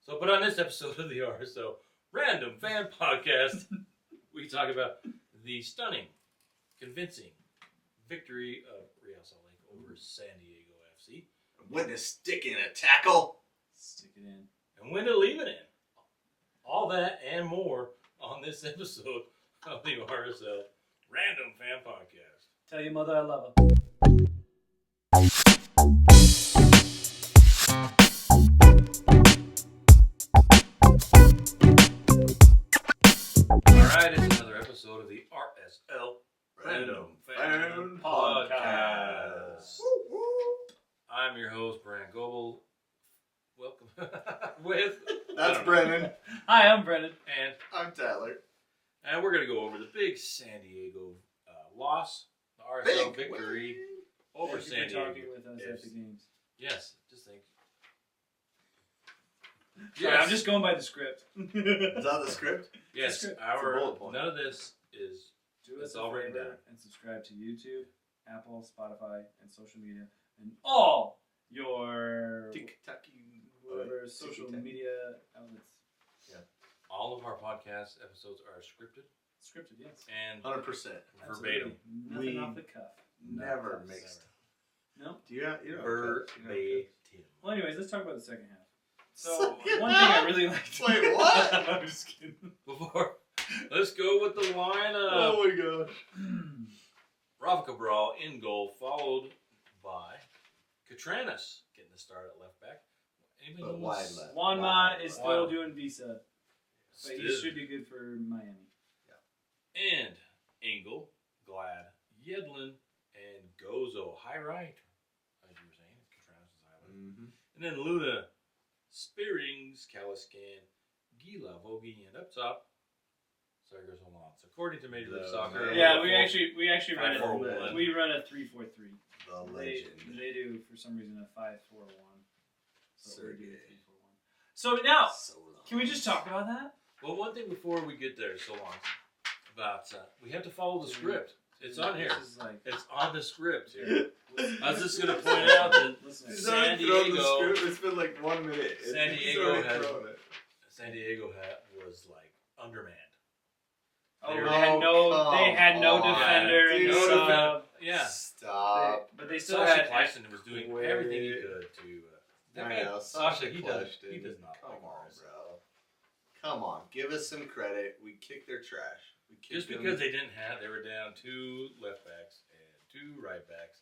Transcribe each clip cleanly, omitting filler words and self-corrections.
So, but on this episode of the RSL Random Fan Podcast, we talk about the stunning, convincing victory of Real Salt Lake over San Diego FC. When to stick in a tackle. Stick it in. And when to leave it in. All that and more on this episode of the RSL Random Fan Podcast. Tell your mother I love her. Alright, it's another episode of the RSL Random Fan Podcast. I'm your host, Brandon Goebel. Welcome. That's Brennan. Hi, I'm Brennan. And I'm Tyler. we're going to go over the big San Diego loss, the RSL victory over San Thank you for Diego. talking with us at the games. Yes, just think. Sorry, I'm just going by the script. Is that the script? Yes, It's a bullet point. none of this is. Do It's us a all written favor down. and subscribe to YouTube, Apple, Spotify, and social media, and all your whatever social media outlets. All of our podcast episodes are scripted Scripted, yes. and 100%. verbatim. Absolutely. Nothing We off the cuff. Never mixed. No. Do you have Verbatim. Well, anyways, let's talk about the second half. So, one thing I really liked. Wait, what? I'm just kidding. Before, let's go with the lineup. Oh my gosh. Rafa Cabral in goal, followed by Catranas getting the start at left back. Anybody But know wide what's- left. Juanma is still Wow. doing visa, but he Still. should be good for Miami. And Engel, Glad, Yedlin, and Gozo. High right, as you were saying. Catranas is high right. Mm-hmm. And then Luna, Spearings, Caliscan, Gila, Vogie, and up top, Sergio Solans. According to Major League The Soccer, man. Yeah, we actually run 5-4-1. we run a 3-4-3. The They legend. do for some reason a 5-4-1. So we do Sergey. a 3-4-1. So now, Solans. can we just talk about that? Well, one thing before we get there, Solans, about we have to follow the script. It's on here. This is like, It's on the script here. I was just going to point out that listen, He's San already thrown the Diego- script. It's been like 1 minute. San He's Diego already has- thrown it. San Diego was like undermanned. oh, They they had no come defender on, and dude. sub. Yeah. Stop. But they still Sasha had. Kleisen was doing Wait. everything he could to. That I guy, know, Sasha, he does Kleisten. not Come like on, RSL. bro. Come on, give us some credit. We kicked their trash. We kicked Just them. because they were down 2 left backs and 2 right backs,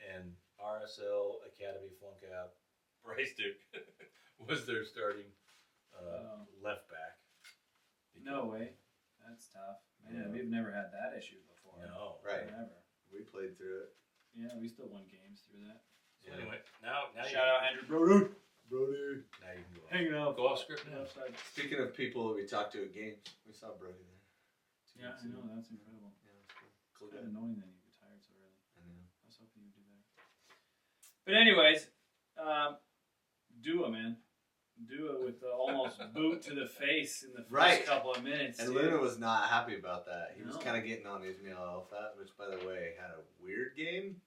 and RSL Academy flunk out Bryce Duke was their starting left back. No way. That's tough. Man, Yeah. we've never had that issue before. No. Right. Never. We played through it. Yeah, we still won games through that. So anyway, now Shout out Andrew Broder. Brody. Now you can go off. Hanging out. Go off script now. Outside. Speaking of people that we talked to at games, we saw Brody there. Yeah, I know. That's incredible. Yeah, that's cool. It's Cool kind guy. of annoying that he retired so early. I know. I was hoping he'd do better. But anyways, Dua, man. Dua with the almost boot to the face in the first Right. couple of minutes. And dude. Luna was not happy about that. He was No. kind of getting on Ismail Alfat, which, by the way, had a weird game.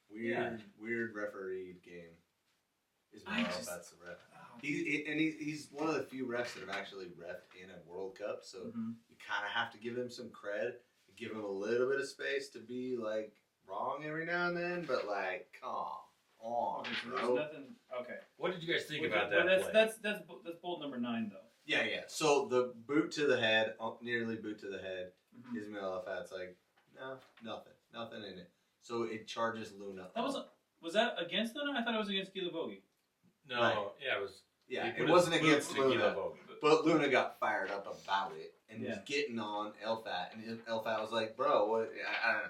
Yeah. Weird refereed game. Ismail I just- Alfat's the ref. Oh, He's one of the few refs that have actually refed in a World Cup, so mhm. you kind of have to give him some cred. Give him a little bit of space to be, like, wrong every now and then, but, like, come on, Okay, so there's bro. nothing. Okay. What did you guys think Well, about but that play? that's bolt number 9 though. Yeah. So the boot to the head, nearly boot to the head, Mhm. Ismail Alfat's like, no, nothing in it. So it charges Luna. That was that against Luna? I thought it was against Gila Vogie. No, Right. yeah, it was. Yeah, he it put wasn't his boot against to Gila Luna, Vogie. but Luna got fired up about it and was Yeah. getting on Elfat, and Elfat was like, "Bro, what? I don't know.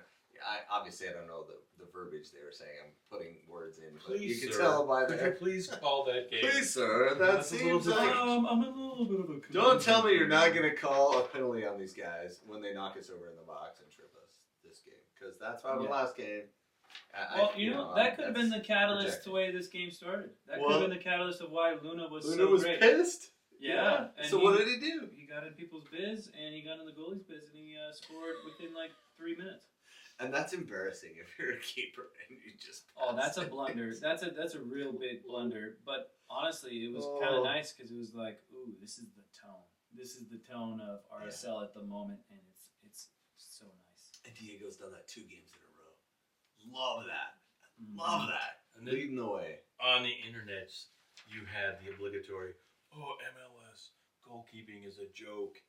Obviously, I don't know the verbiage they were saying. I'm putting words in, but Please, you can sir, tell by could you there. please call that game? Please, sir, that That's a seems little like. different. I'm a little bit of a. Don't tell me you're not gonna call a penalty on these guys when they knock us over in the box and trip us this game, because that's why the Yeah. last game. Well, you know that could have been the catalyst projected. to the way this game started. That could Well, have been the catalyst of why Luna was Luna so was great. pissed. Yeah. And So what did he do? He got in people's biz, and he got in the goalie's biz, and he scored within like 3 minutes. And that's embarrassing if you're a keeper and you just. Oh, that's a blunder. That's a real big blunder. But honestly, it was kind of nice because it was like, ooh, this is the tone. This is the tone of RSL at the moment, and it's so nice. And Diego's done that 2 games in a row. Love that. Love that. And leading the way. On the internet, you had the obligatory, MLS goalkeeping is a joke,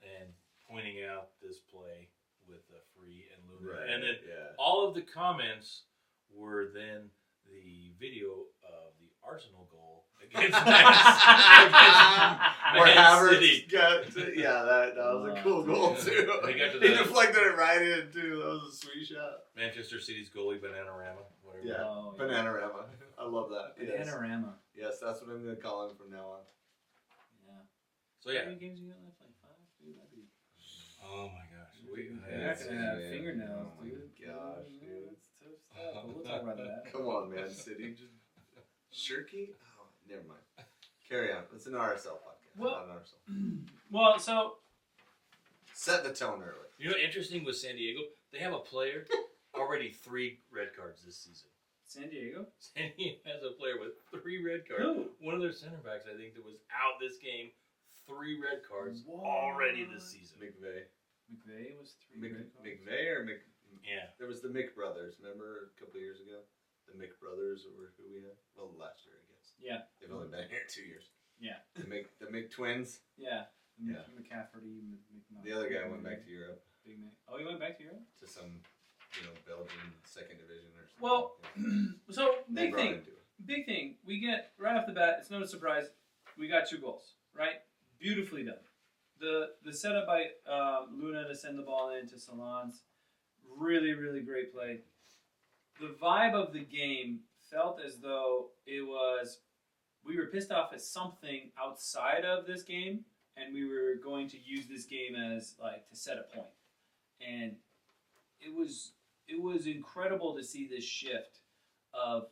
and pointing out this play with Free and Luna. Right, and then all of the comments were then the video of the Arsenal goal against Man City. That was a cool goal too. He deflected it right in too. That was a sweet shot. Manchester City's goalie, Bananarama. Whatever. Yeah, Bananarama. I love that. Bananarama. Yes, that's what I'm going to call him from now on. Yeah. So yeah. How many games you got left? Like 5? Dude, that'd be... Oh my gosh. You're not going to have fingernails, dude. Oh my gosh, dude. It's tough stuff, but we'll talk about that. Come on, Man City. Shirky? Oh, never mind. Carry on. It's an RSL podcast. Well, not an RSL. Well, so... Set the tone early. You know what's interesting with San Diego? They have a player, already 3 red cards this season. San Diego? San Diego has a player with 3 red cards. Who? One of their center backs, I think, that was out this game. 3 red cards already this season. McVeigh was 3 red cards? McVeigh or Mc... Yeah. There was the Mick brothers. Remember a couple of years ago? The Mick brothers were who we had? Well, last year, I guess. Yeah. They've only been here 2 years. Yeah. The Mick twins. Yeah. Yeah. McCafferty. The other guy went back to Europe. Big Mick. Oh, he went back to Europe? To some, Belgian 2nd division or something. Well, so They brought him to it. Big thing. We get, right off the bat, it's no surprise, we got 2 goals, right? Beautifully done. The setup by Luna to send the ball into Solans, really, really great play. The vibe of the game felt as though it was, we were pissed off at something outside of this game, and we were going to use this game as, to set a point. And it was incredible to see this shift of,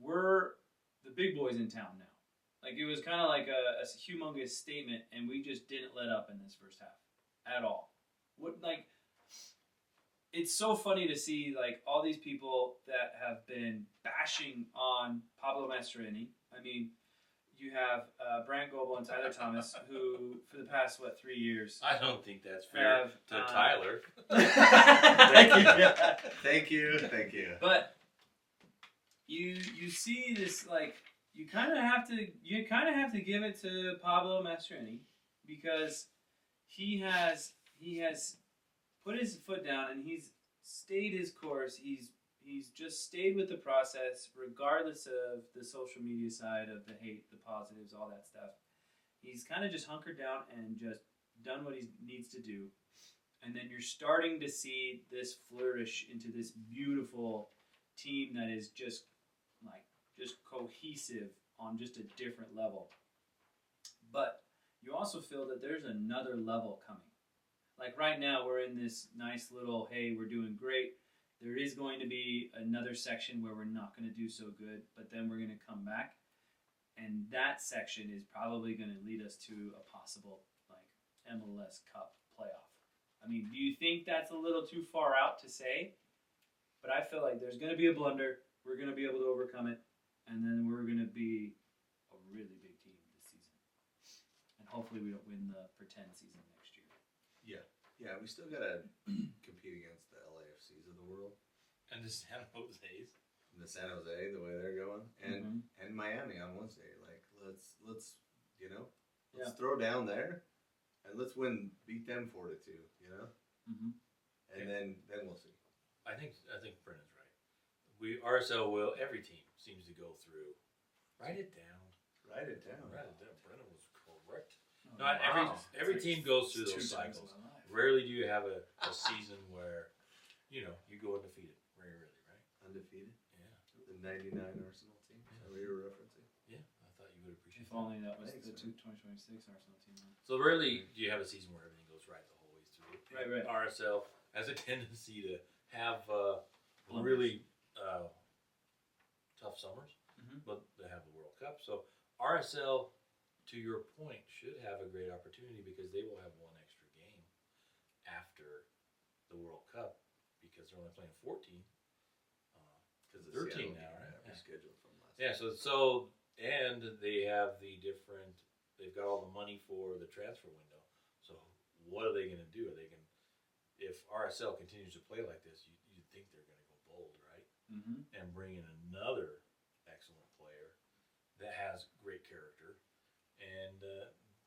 we're the big boys in town now. It was kind of like a humongous statement, and we just didn't let up in this first half at all. It's so funny to see all these people that have been bashing on Pablo Mastroeni. I mean, you have Brant Goebel and Tyler Thomas, who for the past 3 years. I don't think that's fair to Tyler. Thank you. But you see this you kind of have to give it to Pablo Mastroeni, because he has put his foot down and he's stayed his course. He's just stayed with the process, regardless of the social media side of the hate, the positives, all that stuff. He's kind of just hunkered down and just done what he needs to do. And then you're starting to see this flourish into this beautiful team that is just cohesive on just a different level. But you also feel that there's another level coming. Right now, we're in this nice little, hey, we're doing great. There is going to be another section where we're not going to do so good, but then we're going to come back. And that section is probably going to lead us to a possible, MLS Cup playoff. I mean, do you think that's a little too far out to say? But I feel like there's going to be a blunder. We're going to be able to overcome it. And then we're going to be a really big team this season. And hopefully we don't win the pretend season next year. Yeah, we still got to compete against the LAFCs of the world. And the San Jose's. And the San Jose, the way they're going. And Miami on Wednesday. Let's throw down there. And let's beat them 4-2, Mm-hmm. And then we'll see. I think Brennan's right. RSL will. Every team seems to go through. Write it down. Brennan was correct. Oh, Not every team goes through those cycles. Rarely do you have a season where you go undefeated. Very rarely, right? Undefeated. Yeah. The '99 Arsenal team. Is that what you were referencing? Yeah, I thought you would appreciate. If only that was the 2026 Arsenal team. So rarely do you have a season where everything goes right the whole way through. Right. RSL has a tendency to have really tough summers, but they have the World Cup. So RSL, to your point, should have a great opportunity because they will have one extra game after the World Cup because they're only playing 14. Because 13 now, right? Yeah. Rescheduled from last. Yeah. So and they have the different. They've got all the money for the transfer window. So what are they going to do? Are they going if RSL continues to play like this, you'd think they're going to go bold, right? Mm-hmm. And bring in another excellent player that has great character, and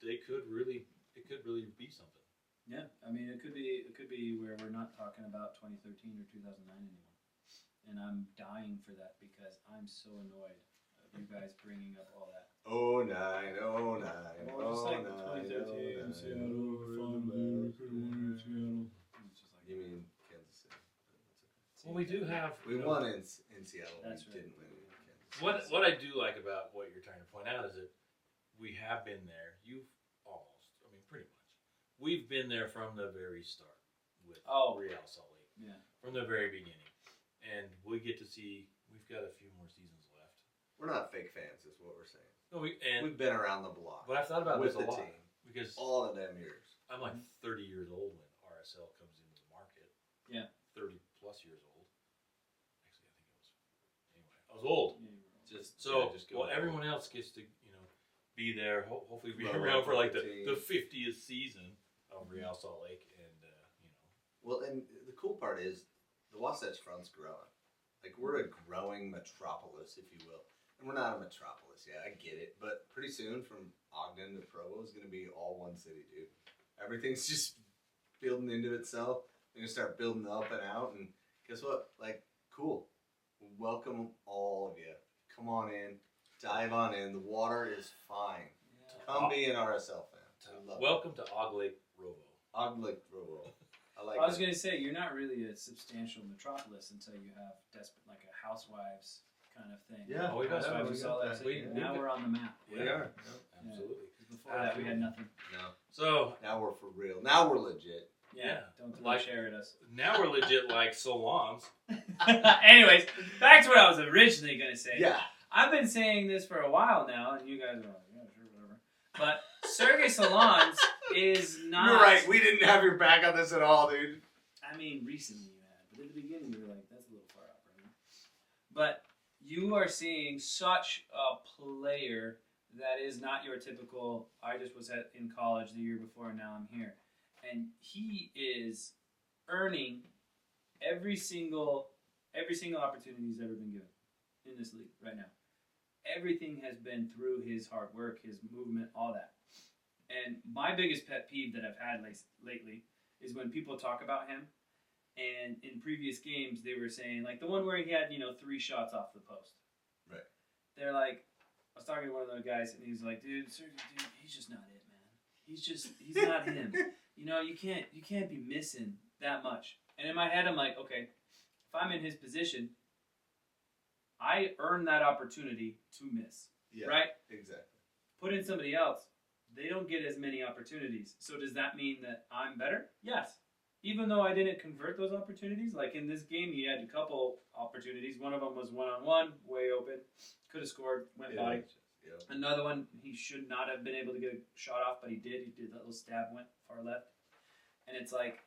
it could really be something. Yeah, I mean, it could be where we're not talking about 2013 or 2009 anymore, and I'm dying for that because I'm so annoyed of you guys bringing up all that. 09, 09, Well, just like 2013 Seattle, finally could have won in Seattle. It's just like You mean Kansas City? Well, we do have. We won in Seattle. That's We right. didn't win in Kansas City. What I do like about what you're trying to point out is that we have been there. You've pretty much. We've been there from the very start with Real Salt Lake. Yeah. From the very beginning. And we get to see, we've got a few more seasons left. We're not fake fans, is what we're saying. No, We've been around the block. But I've thought about with this a the lot. team. Because all of them years. I'm like 30 years old when RSL comes into the market. Yeah. 30 plus years old. Actually, I think I was old. Yeah, Everyone else gets to, be there, hopefully be Grow around up for like with the 50th season of Real Salt Lake, and Well, and the cool part is the Wasatch Front's growing. Like, we're a growing metropolis, if you will. And we're not a metropolis, yeah, I get it. But pretty soon, from Ogden to Provo is going to be all one city, dude. Everything's just building into itself. They're going to start building up and out. And guess what? Like, cool. Welcome all of you. Come on in. Dive on in. The water is fine. Come be an RSL fan. welcome to Og Lake Rovo. Og Lake Rovo. I was going to say, you're not really a substantial metropolis until you have like a Housewives kind of thing. Yeah, we got Housewives that. of Salt Lake City. We Now got- we're on the map. We are. Absolutely. Before that, we had nothing. No. So Now we're for real. Now we're legit. Yeah, don't share at us. now we're legit like Solans. Anyways, back to what I was originally going to say. Yeah. I've been saying this for a while now, and you guys are like, yeah, sure, whatever. But Sergey Solans is not... You're right. We didn't have your back on this at all, dude. I mean, recently you had. But at the beginning, you were like, that's a little far out right now. But you are seeing such a player that is not your typical, I just was in college the year before, and now I'm here. And he is earning every single opportunity he's ever been given in this league right now. Everything has been through his hard work, his movement, all that. And my biggest pet peeve that I've had lately is when people talk about him, and in previous games they were saying, like the one where he had, 3 shots off the post. Right. They're like, I was talking to one of those guys, and he's like, dude, he's just not it, man. He's not him. You can't be missing that much. And in my head, I'm like, okay, if I'm in his position, I earn that opportunity to miss. Yeah. Right? Exactly. Put in somebody else, they don't get as many opportunities. So does that mean that I'm better? Yes. Even though I didn't convert those opportunities, like in this game, he had a couple opportunities. One of them was one-on-one, way open. Could have scored, went by. Yep. Another one, he should not have been able to get a shot off, but he did. He did that little stab, went far left. And it's like,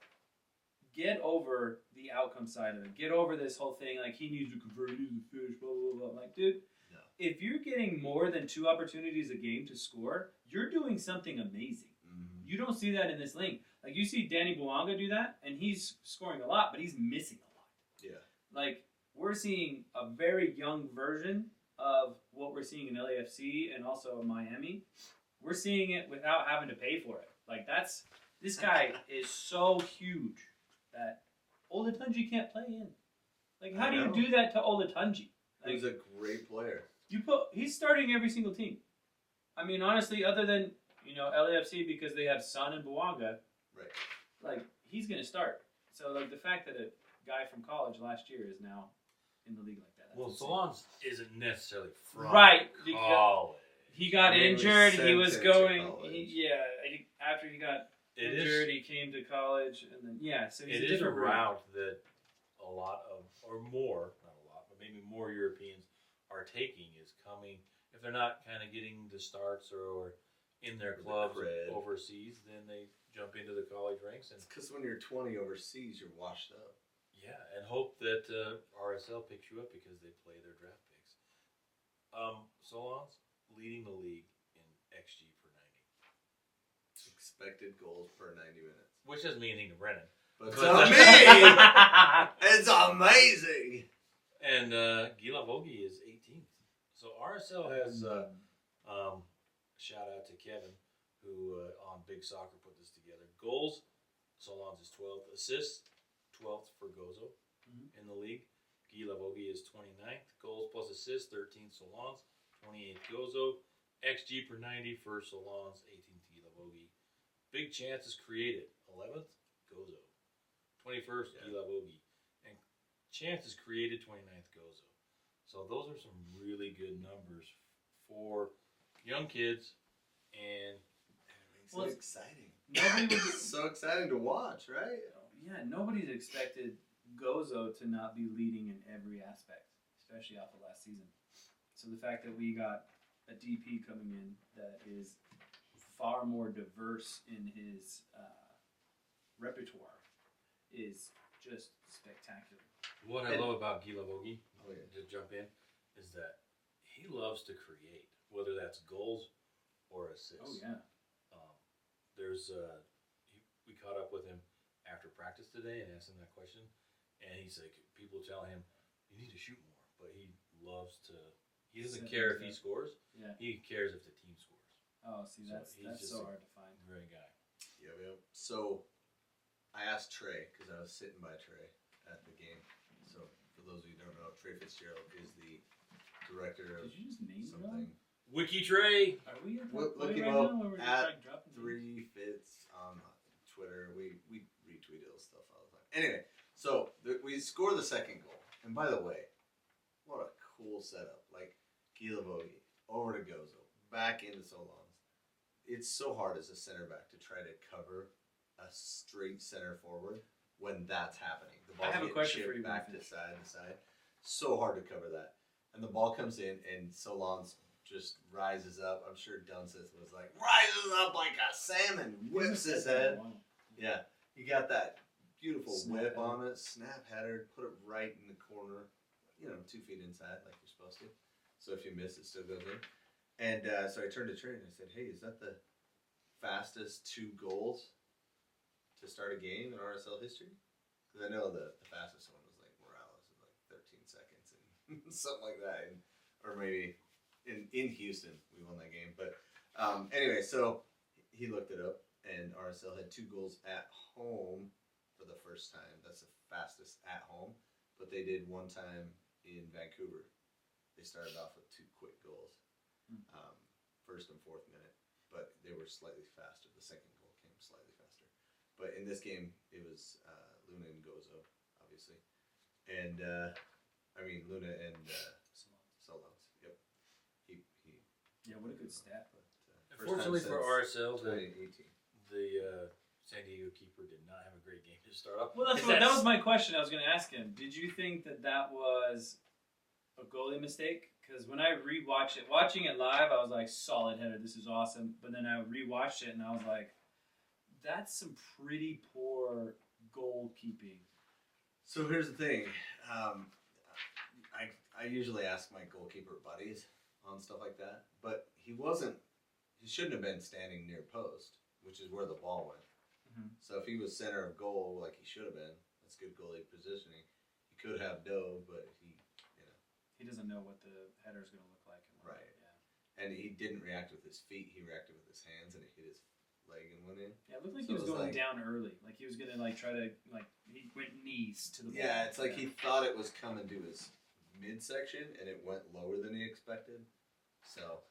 get over the outcome side of it. Get over this whole thing, like he needs to convert, he needs to finish, blah, blah, blah. I'm like, dude, no. If you're getting more than 2 opportunities a game to score, you're doing something amazing. Mm-hmm. You don't see that in this league. Like, you see Danny Bouanga do that, and he's scoring a lot, but he's missing a lot. Yeah. Like, we're seeing a very young version of what we're seeing in LAFC and also Miami. We're seeing it without having to pay for it. Like, this guy is so huge that Olatunji can't play in. Like, how do you do that to Olatunji? Like, He's a great player. He's starting every single team. I mean, honestly, other than, LAFC because they have Son and Bouanga, Right. like, he's going to start. So, like, the fact that a guy from college last year is now in the league like that. Well, insane. Solans isn't necessarily from Right, college. He got He was injured. He sent was into going. college. After he got It injured, is. he came to college, and then so he's It a is a different route that a lot of, or more, not a lot, but maybe more Europeans are taking is coming if they're not kind of getting the starts or in their The clubs cred. overseas, then they jump into the college ranks and It's because when you're 20 overseas, you're washed up. yeah, and hope that RSL picks you up because they play their draft picks. Solans leading the league in XG per 90, Expected goals per 90 minutes. which doesn't mean anything to Brennan. But But- to me, it's amazing. And Gila Vogie is 18th. So RSL has shout out to Kevin, who on Big Soccer put this together. Goals, Solans is 12th. Assists, 12th for Gozo in the league. Gila Vogie is 29th. Goals plus assists, 13th Solans, 28th Gozo. XG per 90 for Solans, 18th Gila Vogie. Big chances created, 11th Gozo. 21st Gila Vogie. And chances created, 29th Gozo. So those are some really good numbers for young kids, and It Well, makes it exciting. Nobody was, It's so exciting to watch, right? yeah, nobody's expected Gozo to not be leading in every aspect, especially off of last season. So the fact that we got a DP coming in that is far more diverse in his repertoire is just spectacular. what I love about Gila Vogie, Oh, yeah. to jump in, is that he loves to create, whether that's goals or assists. Oh yeah. There's we caught up with him after practice today and asked him that question, and he's like, people tell him you need to shoot more, but he loves to. He doesn't Set care if things he scores. Yeah. He cares if the team scores. Oh, see, So that's he's just so a- hard to find. Great guy. Yep. So I asked Trey, because I was sitting by Trey at the game. So for those of you who don't know, Trey Fitzgerald is the director of Did you just name something. drop? Wiki Trey. Are we at that Look point him right up now where we're at just like dropping names? 3 Fits on Twitter. We retweet those stuff all the time. Anyway, so we score the second goal. And by the way, what a cool setup. Like Gila Vogie, over to Gozo, back into Solans. It's so hard as a center back to try to cover a straight center forward when that's happening. The ball's have a getting question for chipped you, back Griffin. to side. So hard to cover that. And the ball comes in, and Solans just rises up. I'm sure Dunseth was like, rises up like a salmon, whips his head. Yeah, he got that beautiful Snap whip header. on it, snap header, put it right in the corner, 2 feet inside like you're supposed to. So if you miss, it still goes in. And so I turned to Trey and I said, hey, is that the fastest 2 goals to start a game in RSL history? Because I know the fastest one was like Morales in like 13 seconds and something like that. Or maybe in Houston we won that game. But anyway, so he looked it up. And RSL had 2 goals at home for the first time. That's the fastest at home. But they did one time in Vancouver. They started off with 2 quick goals, first and 4th minute. But they were slightly faster. The second goal came slightly faster. But in this game, it was Luna and Gozo, obviously. And, Luna and Solans. Yep. He Yeah, what a good stat. But, Unfortunately for RSL, 2018. the San Diego keeper did not have a great game to start off. Well, that was my question. I was going to ask him. Did you think that was a goalie mistake? Because when I rewatched it, watching it live, I was like, solid header. This is awesome. But then I rewatched it and I was like, that's some pretty poor goalkeeping. So here's the thing. I usually ask my goalkeeper buddies on stuff like that, but he shouldn't have been standing near post, which is where the ball went. Mm-hmm. So if he was center of goal like he should have been, that's good goalie positioning. He could have dove, but He doesn't know what the header's going to look like. Right. And he didn't react with his feet. He reacted with his hands, and it hit his leg and went in. Yeah, it looked like So he was it was going like- down early. Like he was going to try to, he went knees to the ball. Yeah, it's like he thought it was coming to his midsection, and it went lower than he expected. So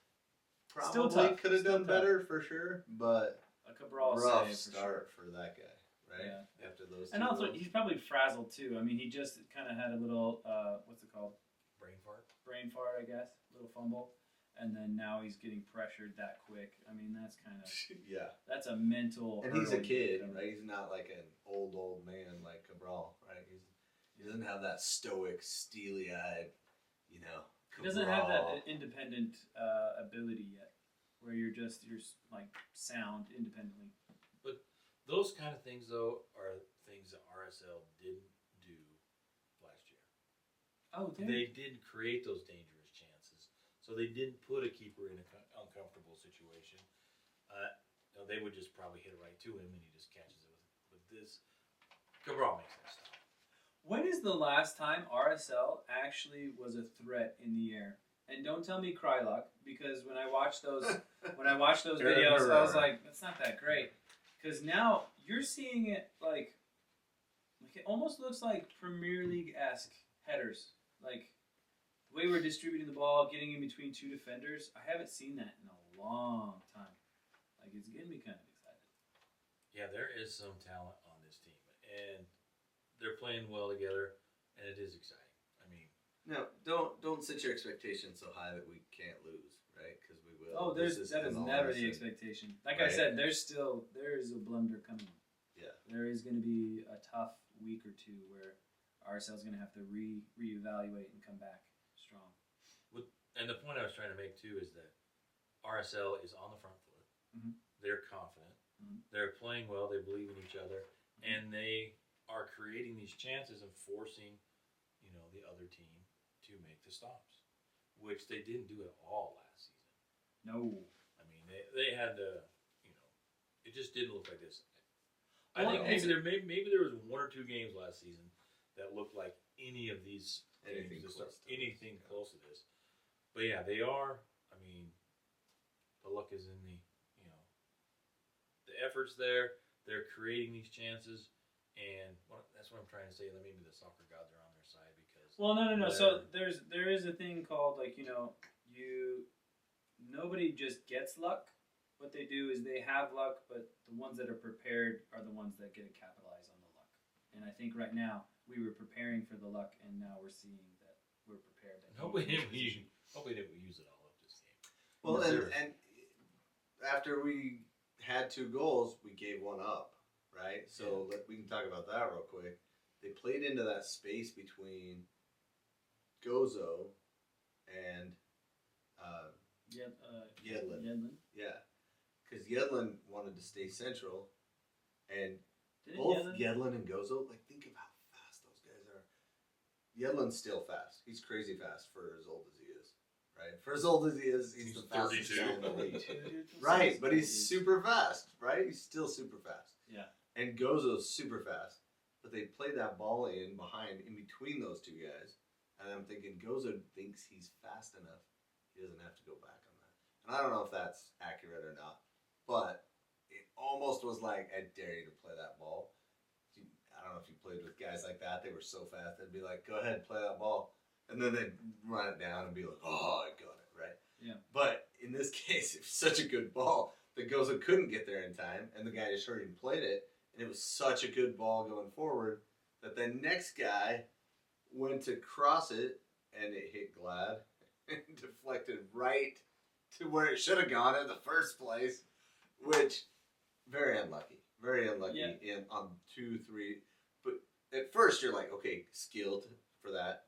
Still probably tough. could have Still done tough. better for sure, but A Cabral rough save for sure. start for that guy, right? Yeah. After those And 2 also, goals. he's probably frazzled too. I mean, he just kind of had a little, what's it called? Brain fart. Brain fart, I guess. Little fumble. And then now he's getting pressured that quick. I mean, that's kind of, yeah. that's a mental. And he's a hurdle you kid, get over. right? He's not like an old man like Cabral, right? He doesn't have that stoic, steely-eyed, He doesn't have Cabral. that independent ability yet. where you're like sound independently. But those kind of things, though, are things that RSL didn't do last year. Oh, they didn't create those dangerous chances, so they didn't put a keeper in an uncomfortable situation. They would just probably hit it right to him, and he just catches it with this. Cabral makes that stop. When is the last time RSL actually was a threat in the air? And don't tell me Krylock, because when I watched those videos, I was like, that's not that great. Because now you're seeing it like it almost looks like Premier League-esque headers. Like the way we're distributing the ball, getting in between two defenders. I haven't seen that in a long time. Like it's getting me kind of excited. Yeah, there is some talent on this team, and they're playing well together, and it is exciting. I mean, no, don't set your expectations so high that we can't lose, right? Because we will. Oh, that is never the expectation. Like I said, there is a blunder coming. Yeah, there is going to be a tough week or two where RSL is going to have to reevaluate and come back strong. And the point I was trying to make too is that RSL is on the front foot. Mm-hmm. They're confident. Mm-hmm. They're playing well. They believe in each other, and they are creating these chances and forcing, the other team to make the stops, which they didn't do at all last season. No, I mean they had to, it just didn't look like this. I think maybe there was one or two games last season that looked like any of these anything close to this. But yeah, they are. I mean, the luck is in the effort's there. They're creating these chances, and that's what I'm trying to say. That maybe the soccer gods are on their side because. Well, no. So there is a thing called nobody just gets luck. What they do is they have luck, but the ones that are prepared are the ones that get to capitalize on the luck. And I think right now we were preparing for the luck, and now we're seeing that we're prepared. Hopefully we use it all up this game. Well, and after we had 2 goals, we gave one up, right? So we can talk about that real quick. They played into that space between Gozo and Yedlin. Yeah, because Yedlin wanted to stay central, and both Yedlin and Gozo, think of how fast those guys are. Yedlin's still fast. He's crazy fast for as old as he is, right? For as old as he is, he's the fastest guy in the league. Right, but he's super fast, right? He's still super fast. Yeah. And Gozo's super fast, but they play that ball in between those 2 guys, and I'm thinking Gozo thinks he's fast enough. He doesn't have to go back on that. And I don't know if that's accurate or not, but it almost was like, I dare you to play that ball. I don't know if you played with guys like that. They were so fast. They'd be like, go ahead, play that ball. And then they'd run it down and be like, oh, I got it, right? Yeah. But in this case, it was such a good ball that Gozo couldn't get there in time, and the guy just hurried and played it. And it was such a good ball going forward that the next guy went to cross it, and it hit Glad and deflected right to where it should have gone in the first place, which very unlucky on 2, 3. But at first you're like, okay, skill for that,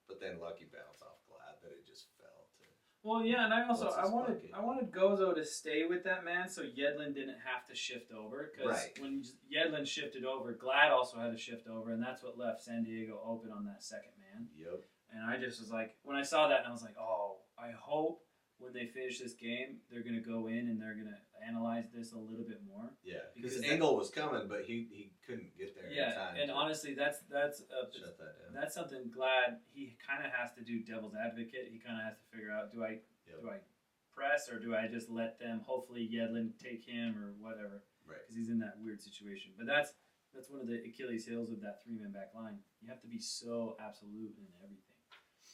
but then lucky bounce off Glad that it just fell to. Well, yeah, and I wanted Gozo to stay with that man so Yedlin didn't have to shift over, because when Yedlin shifted over, Glad also had to shift over, and that's what left San Diego open on that second man. Yep. And I just was like, when I saw that, and I was like, oh, I hope when they finish this game, they're going to go in and they're going to analyze this a little bit more. Yeah, because Engel was coming, but he couldn't get there in time. Yeah, and honestly, that's shut that down. That's something Glad he kind of has to do devil's advocate. He kind of has to figure out, do I press or do I just let them, hopefully Yedlin take him or whatever. Right. Because he's in that weird situation. But that's one of the Achilles heels of that 3-man back line. You have to be so absolute in everything.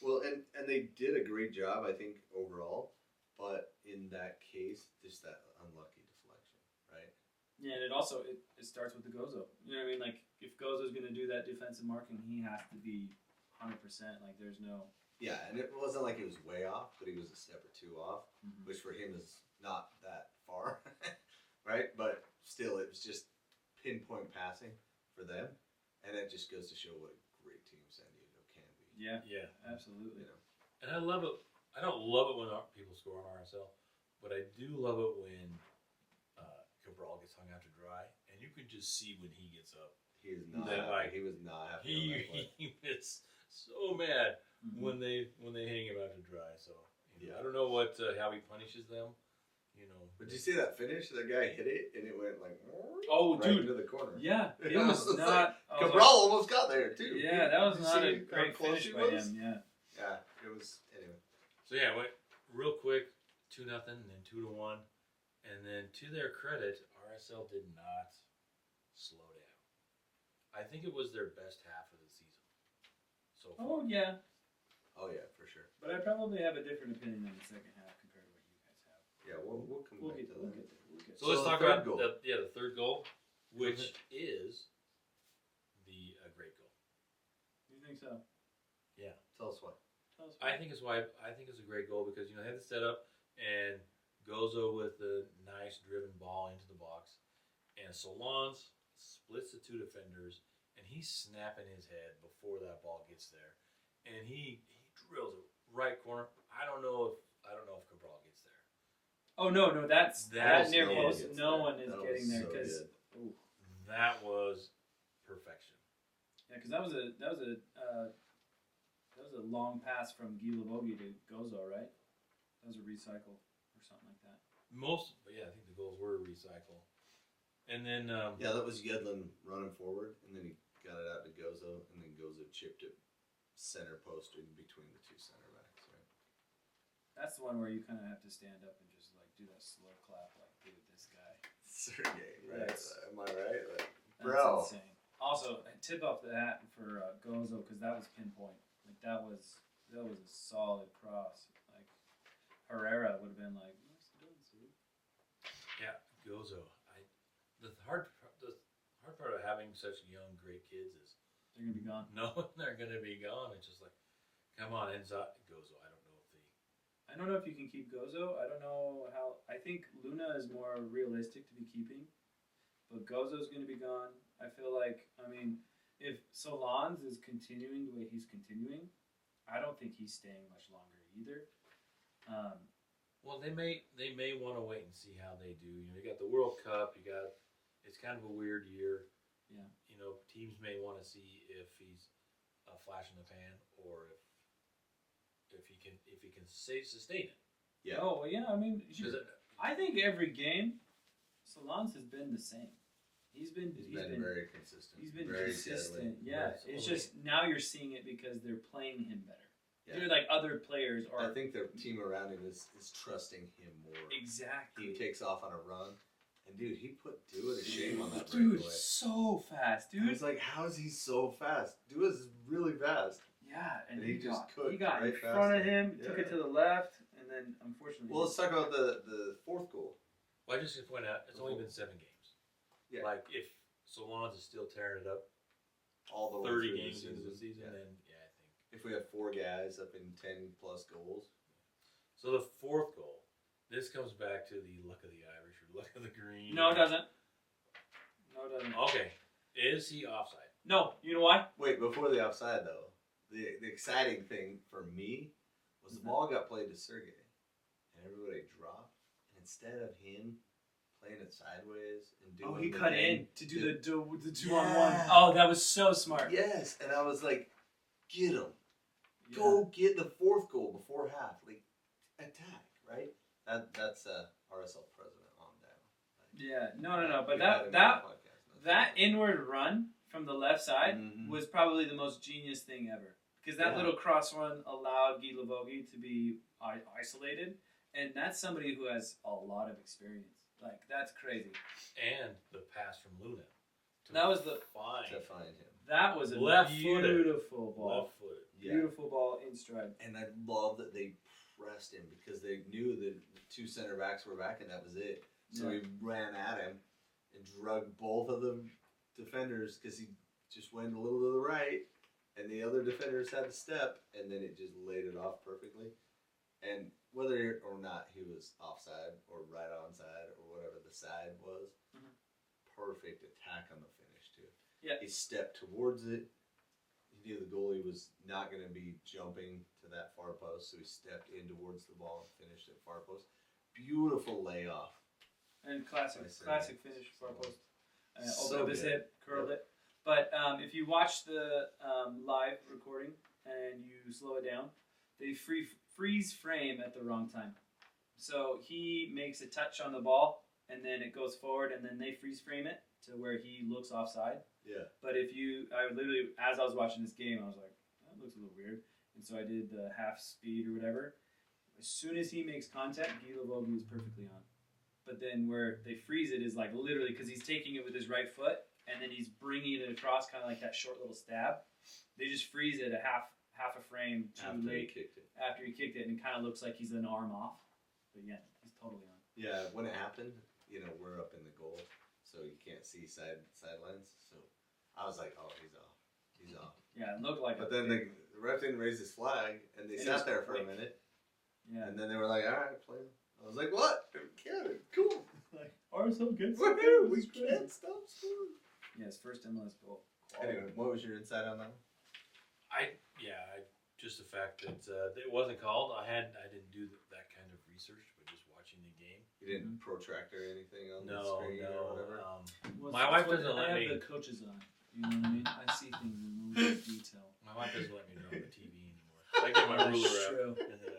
Well, and they did a great job, I think, overall. But in that case, just that unlucky deflection, right? Yeah, and it also it starts with the Gozo. You know what I mean? Like, if Gozo's going to do that defensive marking, he has to be 100%. Like, there's no... Yeah, and it wasn't like he was way off, but he was a step or 2 off, which for him is not that far, right? But still, it was just pinpoint passing for them, and it just goes to show what a great team San Diego can be. Yeah, absolutely. And I love it. I don't love it when people score on RSL, But I do love it when Cabral gets hung out to dry, and you can just see when he gets up. He is not. That, like, he was not happy. on that play. He gets so mad Mhm. when they hang him out to dry. So Yeah. I don't know how he punishes them. Did you see that finish? The guy hit it and it went like Oh, right dude. into the corner. Yeah, it I was was not. I was Cabral almost got there too. like, yeah, that was Did you not a see how great close finish he by was? him. Yeah. Yeah, it was. Anyway, So yeah, went real quick, 2-0, and then 2-1, and then to their credit, RSL did not slow down. I think it was their best half of the season so far. Oh yeah, oh yeah, for sure. but I probably have a different opinion on the second half compared to what you guys have. Yeah, we'll come We'll back get to there. that. So let's So talk the third about goal. the third goal, which is the great goal. You think so? Yeah, Tell us why. Tell us. I think it's a great goal because they had the setup and Gozo with the nice driven ball into the box, and Solans splits the two defenders, and he's snapping his head before that ball gets there, and he drills it right corner. I don't know if Cabral gets there. Oh no, that's that near no one post. gets No there. one is That getting was there so because good. That was perfection. yeah, because that was a long pass from Guy Lavogie to Gozo, right? That was a recycle or something like that. I think the goals were a recycle, and then Yeah, that was Yedlin running forward, and then he got it out to Gozo, and then Gozo chipped it center post in between the two center backs. Right? That's the one where you kind of have to stand up and just like do that slow clap, like dude, this guy. Sergey, right? Yes. Am I right? Like, That's bro. insane. Also, a tip off the hat for Gozo because that was pinpoint. Like that was a solid cross. Like Herrera would have been like, "What's he doing, Sue?" yeah, Gozo. The hard part of having such young great kids is They're gonna be gone. knowing they're gonna be gone. It's just like, come on, Gozo. I don't know if you can keep Gozo. I don't know how. I think Luna is more realistic to be keeping, but Gozo's going to be gone. I feel like, if Solans is continuing the way he's continuing, I don't think he's staying much longer either. Well, they may want to wait and see how they do. You got the World Cup. It's kind of a weird year. Yeah. Teams may want to see if he's a flash in the pan or if he can sustain it. Yeah. Oh well, yeah. I think every game, Solans has been the same. He's been very consistent. He's been very consistent. deadly. Yeah, Absolutely. it's just now you're seeing it because they're playing him better. Yeah. They're like other players are. I think their team around him is trusting him more. Exactly. He takes off on a run, and dude, he put Dua to shame on that Dude, breakaway. so fast, I dude. was like, how is he so fast? Dua's really fast. Yeah, and he just cooked he got in right front of past him, him. took Yeah. it to the left, and then unfortunately. Well, let's talk about the fourth goal. Well, I just to point out, it's only been 7 games. Yeah. Like if Solans is still tearing it up, All the way 30 through games into the season, Yeah. then yeah, I think. If we have 4 guys up in 10 plus goals, So the fourth goal, this comes back to the luck of the Irish or luck of the Green. No, it doesn't. No, it doesn't. Okay, is he offside? No, you know why? wait, before the offside though, the exciting thing for me was the ball got played to Sergey, and everybody dropped, and instead of him playing it sideways and doing He the cut thing, in to do the 2-on-1. Yeah. Oh, that was so smart. Yes, and I was like, get him. Yeah. Go get the fourth goal before half. Like, attack, right? That's RSL president on down. Yeah, no. But We had him on that the podcast. that inward run from the left side Mhm. was probably the most genius thing ever. Because that Yeah. little cross run allowed Guy Lavogie to be isolated, and that's somebody who has a lot of experience. Like, that's crazy. And the pass from Luna. That was the- fine. to find him. That was a Left-footed. beautiful ball. Left-footed. Yeah. Beautiful ball in stride. And I love that they pressed him because they knew that the 2 center backs were back and that was it. So Yeah. he ran at him and drug both of the defenders because he just went a little to the right and the other defenders had to step and then it just laid it off perfectly. And whether or not he was offside or right onside or whatever the side was, Mhm. perfect attack on the finish too. Yeah. He stepped towards it. He knew the goalie was not going to be jumping to that far post, so he stepped in towards the ball and finished at far post. beautiful layoff. And classic finish for our post. So Opened his good. hip, curled it. But if you watch the live recording and you slow it down, they freeze frame at the wrong time. So he makes a touch on the ball, and then it goes forward, and then they freeze frame it to where he looks offside. Yeah. But I literally, as I was watching this game, I was like, that looks a little weird. And so I did the half speed or whatever. As soon as he makes contact, Guy Lavogie is perfectly on. But then where they freeze it is like literally because he's taking it with his right foot, and then he's bringing it across kind of like that short little stab. They just freeze it a half a frame too late after he kicked it, and it kind of looks like he's an arm off. But yeah, he's totally on. Yeah, when it happened, we're up in the goal, so you can't see sidelines. So I was like, oh, he's off. He's off. Yeah, it looked like. But then the ref didn't raise his flag, and they sat there for a minute. Yeah. And then they were like, all right, play him. I was like, what? Canada, cool. Like RSL gets Woohoo! We can't stop scoring. Yeah, his first MLS goal. Anyway, what was your insight on that one? Just the fact that it wasn't called. I didn't do that kind of research, but just watching the game. You didn't protract or anything on the No, screen or whatever? My wife doesn't let me. I have the coaches on. You know what I mean? I see things in more detail. My wife doesn't let me draw on the TV anymore. I get my ruler out. True. And then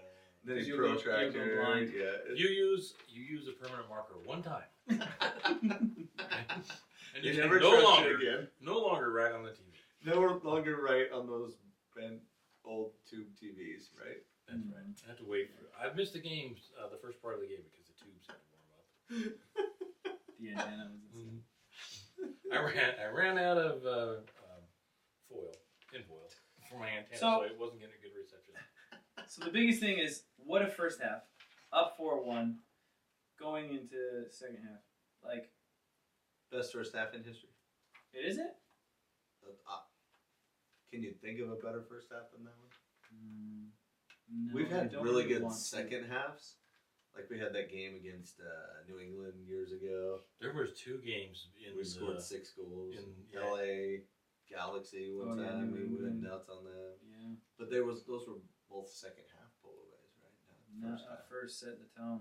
Then he You'll go protracted. blind. Yeah. you use a permanent marker one time, and you never can trust it again. no longer write on the TV. No longer write on those bent old tube TVs, right? That's right. I have to wait for. I missed the games, the first part of the game because the tubes had to warm up. The antenna was insane. I ran out of tinfoil for my antenna, so it wasn't getting a good reception. So the biggest thing is, what a first half. Up 4-1, going into second half. Like, Best first half in history. it is it? Can you think of a better first half than that one? No, We've I had don't really good want to. second halves. Like we had that game against New England years ago. There was 2 games in We scored 6 goals. in LA Galaxy one Oh, yeah, time. New We went England. nuts on them. Yeah. But those were both second half pullaways, right? Not Not first half. first set the tone.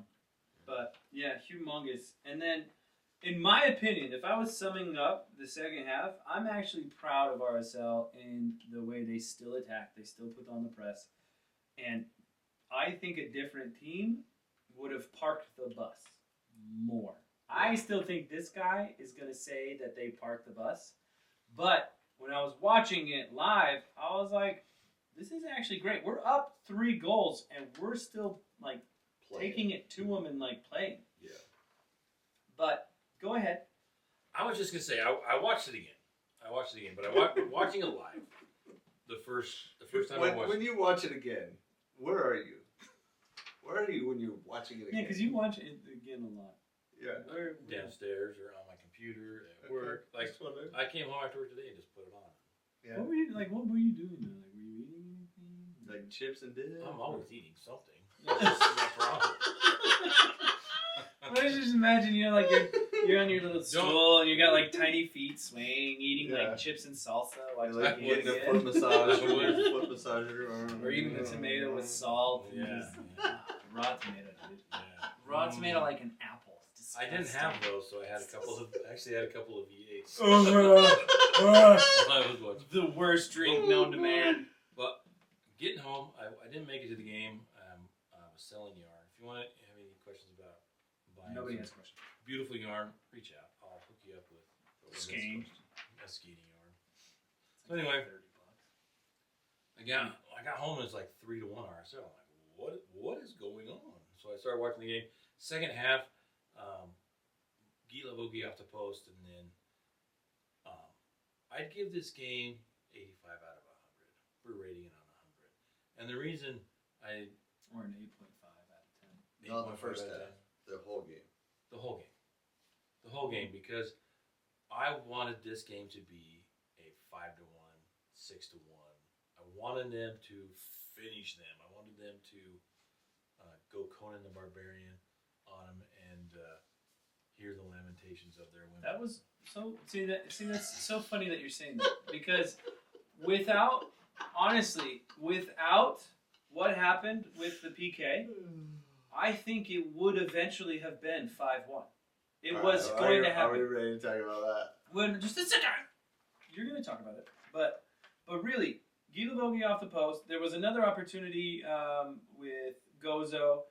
But yeah, humongous. And then, in my opinion, if I was summing up the second half, I'm actually proud of RSL in the way they still attack. They still put on the press. And I think a different team would have parked the bus more. I still think this guy is going to say that they parked the bus. But when I was watching it live, I was like, this is actually great. We're up 3 goals, and we're still, like, taking it to them and, like, playing. Yeah. But go ahead. I was just gonna say I watched it again. But watching it live. The first time I watched When you watch it again, where are you? Where are you when you're watching it again? Yeah, because you watch it again a lot. Yeah. Where, downstairs or on my computer at work. Like I came home after work today and just put it on. Yeah. What were you doing though? Like, were you eating anything? Like chips and dip. I'm always eating something. Yeah. That's my problem. I just imagine like you're on your little stool and you got like tiny feet swaying, eating Yeah. like chips and salsa, Like watching the getting a game foot massage with a foot massager. or eating a tomato with salt. And Yeah. just, raw tomato, dude. Yeah. Raw tomato like an apple. It's I didn't disgusting. have those, so I had a couple of V8s. Oh, While I was watching. the worst drink known to man. But getting home, I didn't make it to the game. I was selling yarn. If you want to have any questions about buying Nobody some has questions. beautiful yarn, reach out. I'll hook you up with Skein. a skein yarn. So anyway, I got home and it's like 3-1 RSL. I'm like, what is going on? So I started watching the game. Second half, Guy Lavogie off the post, and then I'd give this game 85 out of 100. We're rating it on 100, and the reason Or an 8.5 out of 10. Not the 8.5 first out of half. 10. The whole game. The whole game, because I wanted this game to be a 5-1, 6-1. I wanted them to finish them. I wanted them to go Conan the Barbarian on them and hear the lamentations of their women. That was so. See that's so funny that you're saying that, because without what happened with the PK, I think it would eventually have been 5-1. It All was right, going to Are happen. we ready to talk about that? When just a second, you're going to talk about it. But really, Guy Lavoie off the post. There was another opportunity with Gozo.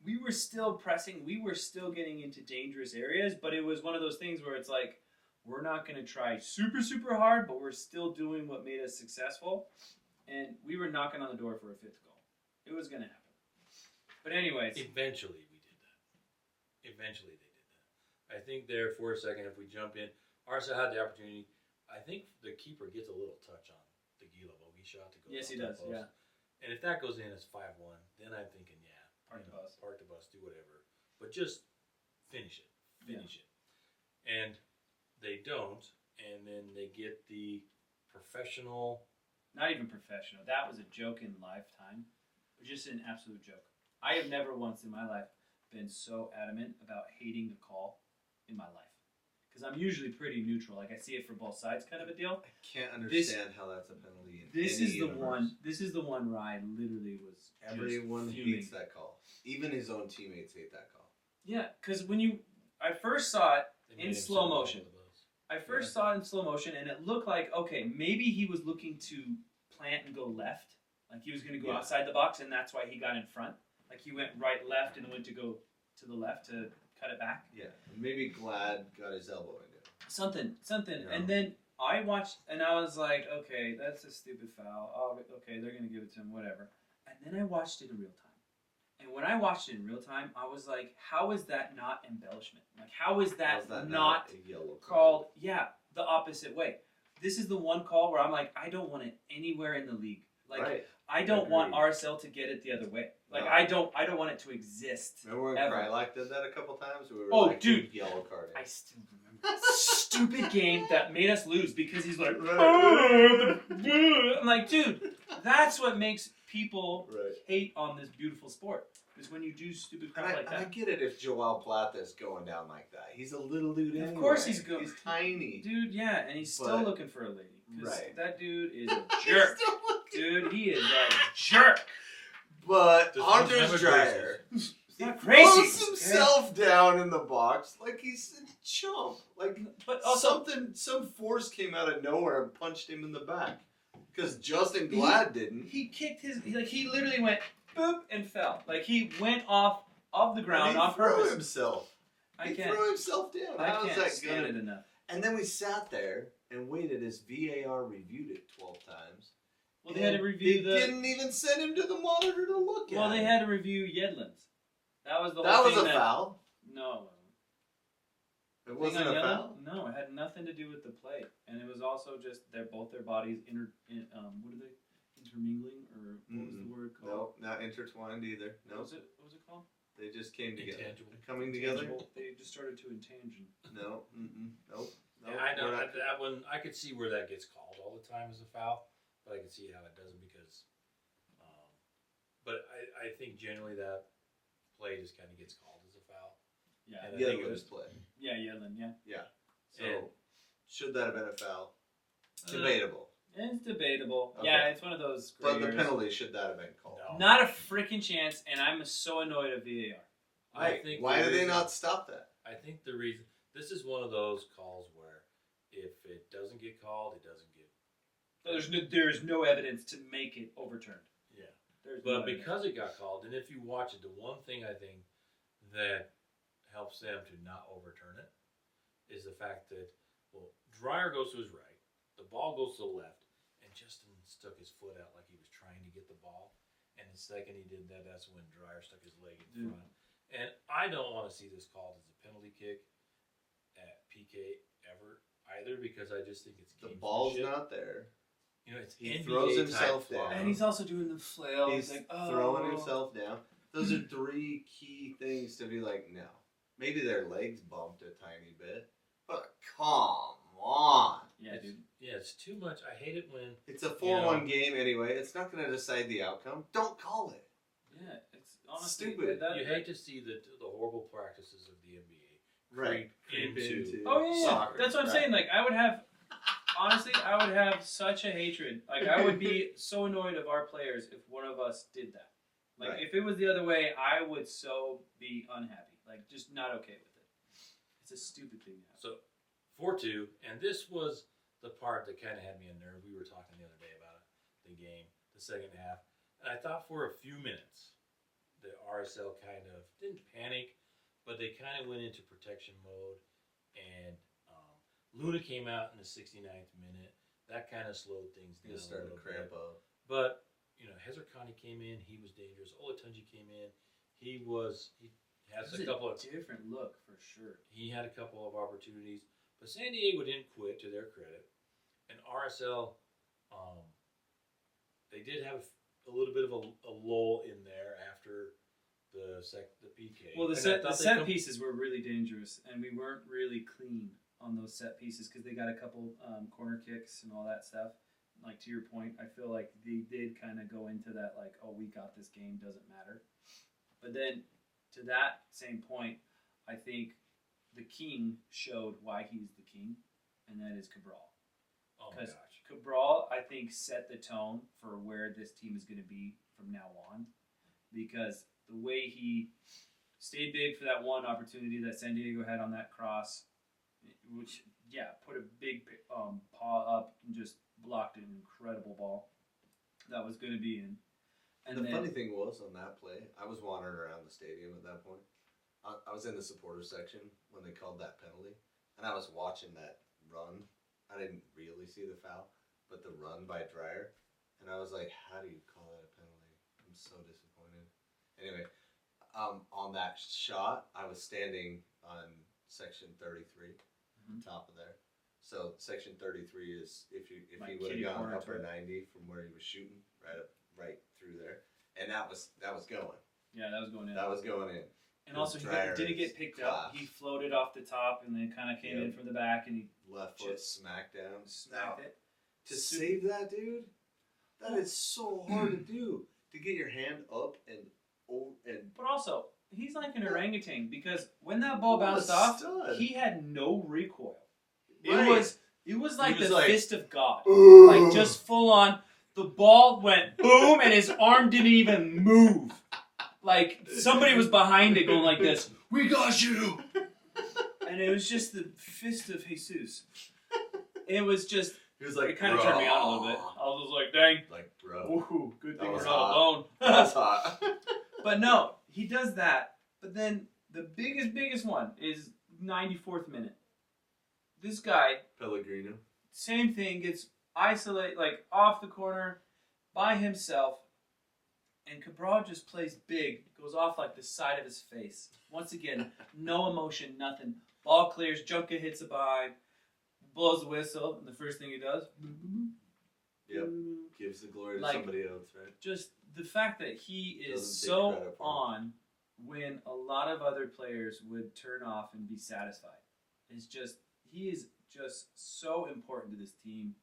We were still pressing. We were still getting into dangerous areas, but it was one of those things where it's like, we're not going to try super, super hard, but we're still doing what made us successful. And we were knocking on the door for a 5th goal. It was going to happen. But anyways. Eventually we did that. Eventually they did that. I think there for a second, if we jump in, RSL had the opportunity. I think the keeper gets a little touch on the Guy Lavoie shot to go. Yes, he does, yeah. And if that goes in as 5-1, then I'm thinking, Park the bus. Park the bus, do whatever. But just finish it. Finish it. And they don't, and then they get the professional. Not even professional. That was a joke in lifetime. It was just an absolute joke. I have never once in my life been so adamant about hating a call in my life. Because I'm usually pretty neutral. Like, I see it for both sides kind of a deal. I can't understand how that's a penalty in This any is the universe. one. This is the one where I literally was Everyone just fuming. hates that call. Even his own teammates hate that call. Yeah, because I first saw it They made in him slow sit motion. on the bus. I first saw it in slow motion, and it looked like, okay, maybe he was looking to plant and go left. Like, he was going to go outside the box, and that's why he got in front. Like, he went right, left, and went to go to the left to cut it back. Yeah, maybe Glad got his elbow into it. Something. Yeah. And then I watched, and I was like, okay, that's a stupid foul. Oh, okay, they're going to give it to him, whatever. And then I watched it in real time. And when I watched it in real time, I was like, how is that not embellishment? Like, how is that, not a yellow called, the opposite way? This is the one call where I'm like, I don't want it anywhere in the league. Like, right. I don't want Agreed. RSL to get it the other way. Like, No. I don't want it to exist. Remember when ever. Krylak did that a couple times? We were Oh, like, dude. yellow card. I still remember that stupid game that made us lose because he's like, I'm like, dude, that's what makes people hate on this beautiful sport. Is when you do stupid crap like that. I get it if Joao Plata's going down like that. He's a little dude anyway. Of course he's good. He's tiny. Dude, yeah, and he's still looking for a lady. Because that dude is a He's jerk. still looking- Dude, he is a jerk. But Does Anders he Dreyer, he not crazy. throws himself down in the box like he's a chump. Like But also, some force came out of nowhere and punched him in the back. Because Justin Glad didn't. he kicked he literally went boop and fell. Like, he went off the ground on he threw purpose. himself. I He can't. threw himself down. I How is can't that stand good? it enough. And then we sat there and waited as VAR reviewed it 12 times. Well, they had to review They didn't even send him to the monitor to look at. Well, they had to review Yedlin's. That was the That whole was thing. a foul. No. It wasn't a foul. No, it had nothing to do with the play, and it was also just both their bodies intermingling, or what was the word called? No, not intertwined either. No. What was it called? They just came together. Intangible. Coming together? Intangible. They just started to intangent. No. Nope. Yeah, I know that one. I could see where that gets called all the time as a foul, but I can see how it doesn't because. But I think generally that play just kind of gets called as a foul. Yeah. And I think it was play. Yeah, Yedlin. Yeah. Yeah. So And- should that have been a foul? Debatable. It's debatable. Okay. Yeah, it's one of those. But the gray areas. penalty should that have been called? No. Not a freaking chance, and I'm so annoyed at VAR. I think Why the did they reason- not stop that? I think the reason this is one of those calls where if it doesn't get called, it doesn't get. There's no evidence to make it overturned. Yeah. There's But no evidence. because it got called, and if you watch it, the one thing I think that helps them to not overturn it is the fact that, well, Dreyer goes to his right, the ball goes to the left, and Justin stuck his foot out like he was trying to get the ball. And the second he did that, that's when Dreyer stuck his leg in front. And I don't want to see this called as a penalty kick at PK ever either, because I just think it's The gamesmanship. ball's not there. You know, it's He NBA throws himself type down. foul. And he's also doing the flail. He's like, oh. throwing himself down. Those are three key things to be like, no. Maybe their legs bumped a tiny bit, but come on. Yeah, dude. Yeah, it's too much. I hate it when It's a 4-1 game anyway. It's not going to decide the outcome. Don't call it. Yeah, it's honestly Stupid. you hate to see the horrible practices of the NBA Right. creep into. Oh yeah, Soccer, that's what I'm right. saying. Like, I would have, honestly, I would have such a hatred. Like, I would be so annoyed of our players if one of us did that. Like, Right. if it was the other way, I would so be unhappy. Like, just not okay with it. It's a stupid thing to have. So 4-2, and this was the part that kind of had me unnerved. We were talking the other day about it, the game, the second half, and I thought for a few minutes the RSL kind of didn't panic, but they kind of went into protection mode, and Luna came out in the 69th minute. That kind of slowed things down. Just started to cramp up. But Hezarkani came in. He was dangerous. Olatunji came in. He has a couple of different look for sure. He had a couple of opportunities, but San Diego didn't quit, to their credit. And RSL, they did have a little bit of a lull in there after the PK. Well, the set pieces were really dangerous, and we weren't really clean on those set pieces because they got a couple corner kicks and all that stuff. Like, to your point, I feel like they did kind of go into that, like, oh, we got this game, doesn't matter. But then, to that same point, I think the king showed why he's the king, and that is Cabral. Oh my gosh. Cabral, I think, set the tone for where this team is going to be from now on, because the way he stayed big for that one opportunity that San Diego had on that cross, which, put a big paw up and just blocked an incredible ball that was going to be in. And the funny thing was, on that play, I was wandering around the stadium at that point. I was in the supporters section when they called that penalty, and I was watching that run. I didn't really see the foul, but the run by Dreyer, and I was like, how do you call that a penalty? I'm so disappointed. Anyway, on that shot, I was standing on section 33, top of there. So section 33 is if he would have gone upper 90 from where he was shooting, right through there, and that was going. Yeah, that was going in. That was going in. And also, he didn't get picked up. He floated off the top and then kind of came in from the back, and he left foot smacked down. Smacked it. To save that, dude, that is so hard to do. To get your hand up and. But also, he's like an orangutan, because when that ball bounced off, he had no recoil. Right. It was like the like, fist of God. Like, just full on. The ball went boom, and his arm didn't even move. Like, somebody was behind it going like this. We got you! And it was just the fist of Jesus. It was just... He was like, it kind of turned me on a little bit. I was like, dang. Like, bro. Woohoo, good thing That was we're not hot. alone. That was hot. But no, he does that. But then the biggest one is 94th minute. This guy, Pellegrino. same thing, gets isolated, like, off the corner by himself. And Cabral just plays big, goes off like the side of his face. Once again, no emotion, nothing. Ball clears, Junka hits a bind, blows the whistle, and the first thing he does, Yep. Gives the glory to Like, somebody else, right? just the fact that he is Doesn't take so credit for it. on when a lot of other players would turn off and be satisfied. It's just, he is just so important to this team,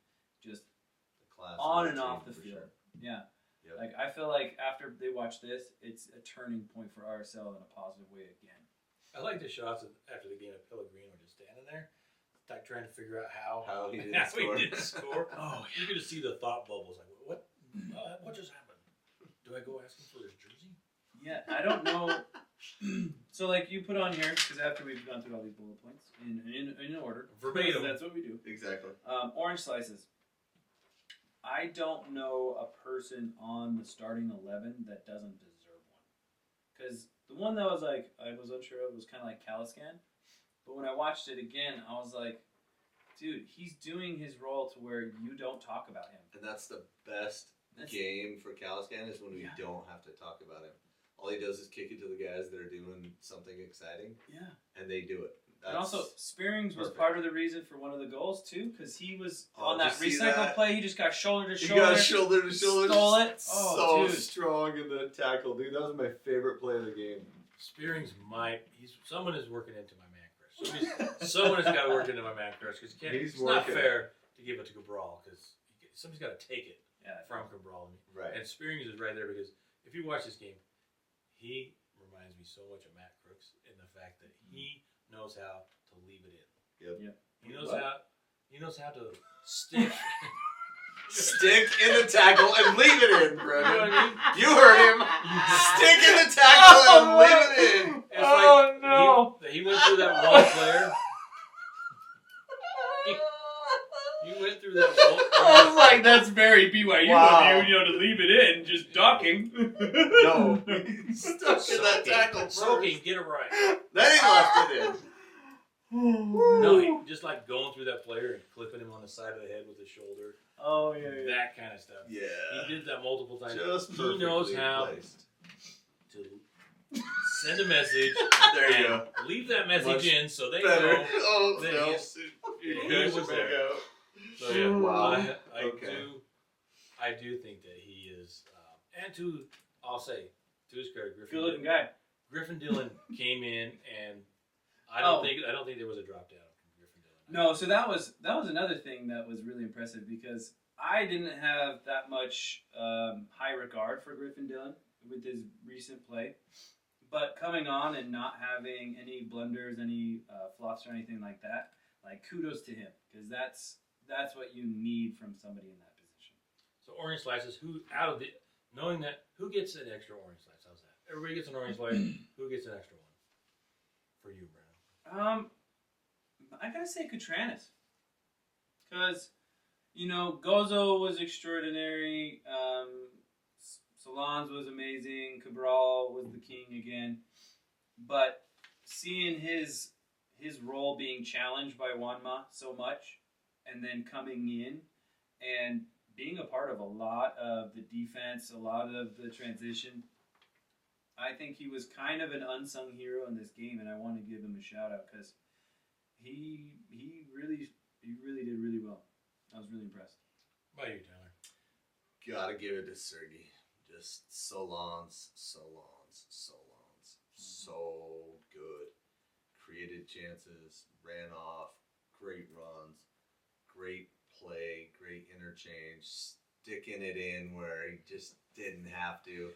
just The class on of and the off team, the for field. sure. Yeah. Yep. Like, I feel like after they watch this, it's a turning point for RSL in a positive way again. I like the shots after the game of Pellegrino just standing there, like trying to figure out how He didn't score. Oh, you could just see the thought bubbles. Like, what just happened? Do I go asking for his jersey? Yeah, I don't know. So, like, you put on here, because after we've gone through all these bullet points in order, Verbatim. that's what we do. Exactly. Orange slices. I don't know a person on the starting 11 that doesn't deserve one. Because the one that was like, I was unsure of was kind of like Caliscan. But when I watched it again, I was like, dude, he's doing his role to where you don't talk about him. And that's the best game for Caliscan is when we don't have to talk about him. All he does is kick it to the guys that are doing something exciting. Yeah. And they do it. And also, Spearings was perfect. part of the reason for one of the goals, too, because he was on did that you see recycle that? play. He just got shoulder to He shoulder. got shoulder to shoulder. Stole it. So Oh, dude. strong in the tackle, dude. That was my favorite play of the game. Spearings someone is working into my man crush. Someone has got to work into my man crush because it's not fair to give it to Cabral because somebody's got to take it from Cabral. Right. And Spearings is right there because if you watch this game, he reminds me so much of Matt Crooks in the fact that he knows how to leave it in. Yep. He knows how to stick Stick in the tackle and leave it in, Brendan. You heard him. Stick in the tackle and leave it in. It's like he went through that one player. You went through that one. I was like, that's very BYU Wow. of you, to leave it in, just ducking. No. Stuck in that tackle first. Soaking, get it right. Then he left it in. No, he just like going through that player and clipping him on the side of the head with his shoulder. Oh, yeah. That kind of stuff. Yeah. He did that multiple times. Just he knows how placed. to send a message. There you go. Leave that message Much in so they better. know. Oh, that no. he was there. So yeah, Wow. I do think that he is, and I'll say to his credit, Good looking guy. Griffin Dillon came in, and I don't think there was a drop down from Griffin Dillon. No, so that was another thing that was really impressive because I didn't have that much high regard for Griffin Dillon with his recent play, but coming on and not having any blunders, any flops or anything like that, like kudos to him because that's what you need from somebody in that position. So orange slices, who gets an extra orange slice? How's that? Everybody gets an orange slice. Who gets an extra one? For you, Brandon. I gotta say Cutranis, because Gozo was extraordinary. Solans was amazing. Cabral was the king again, but seeing his role being challenged by Juanma so much, and then coming in and being a part of a lot of the defense, a lot of the transition. I think he was kind of an unsung hero in this game, and I want to give him a shout out because he really did really well. I was really impressed. How about you, Tyler? Gotta give it to Sergey. Just Solans. So good. Created chances, ran off, great runs, great play, great interchange, sticking it in where he just didn't have to.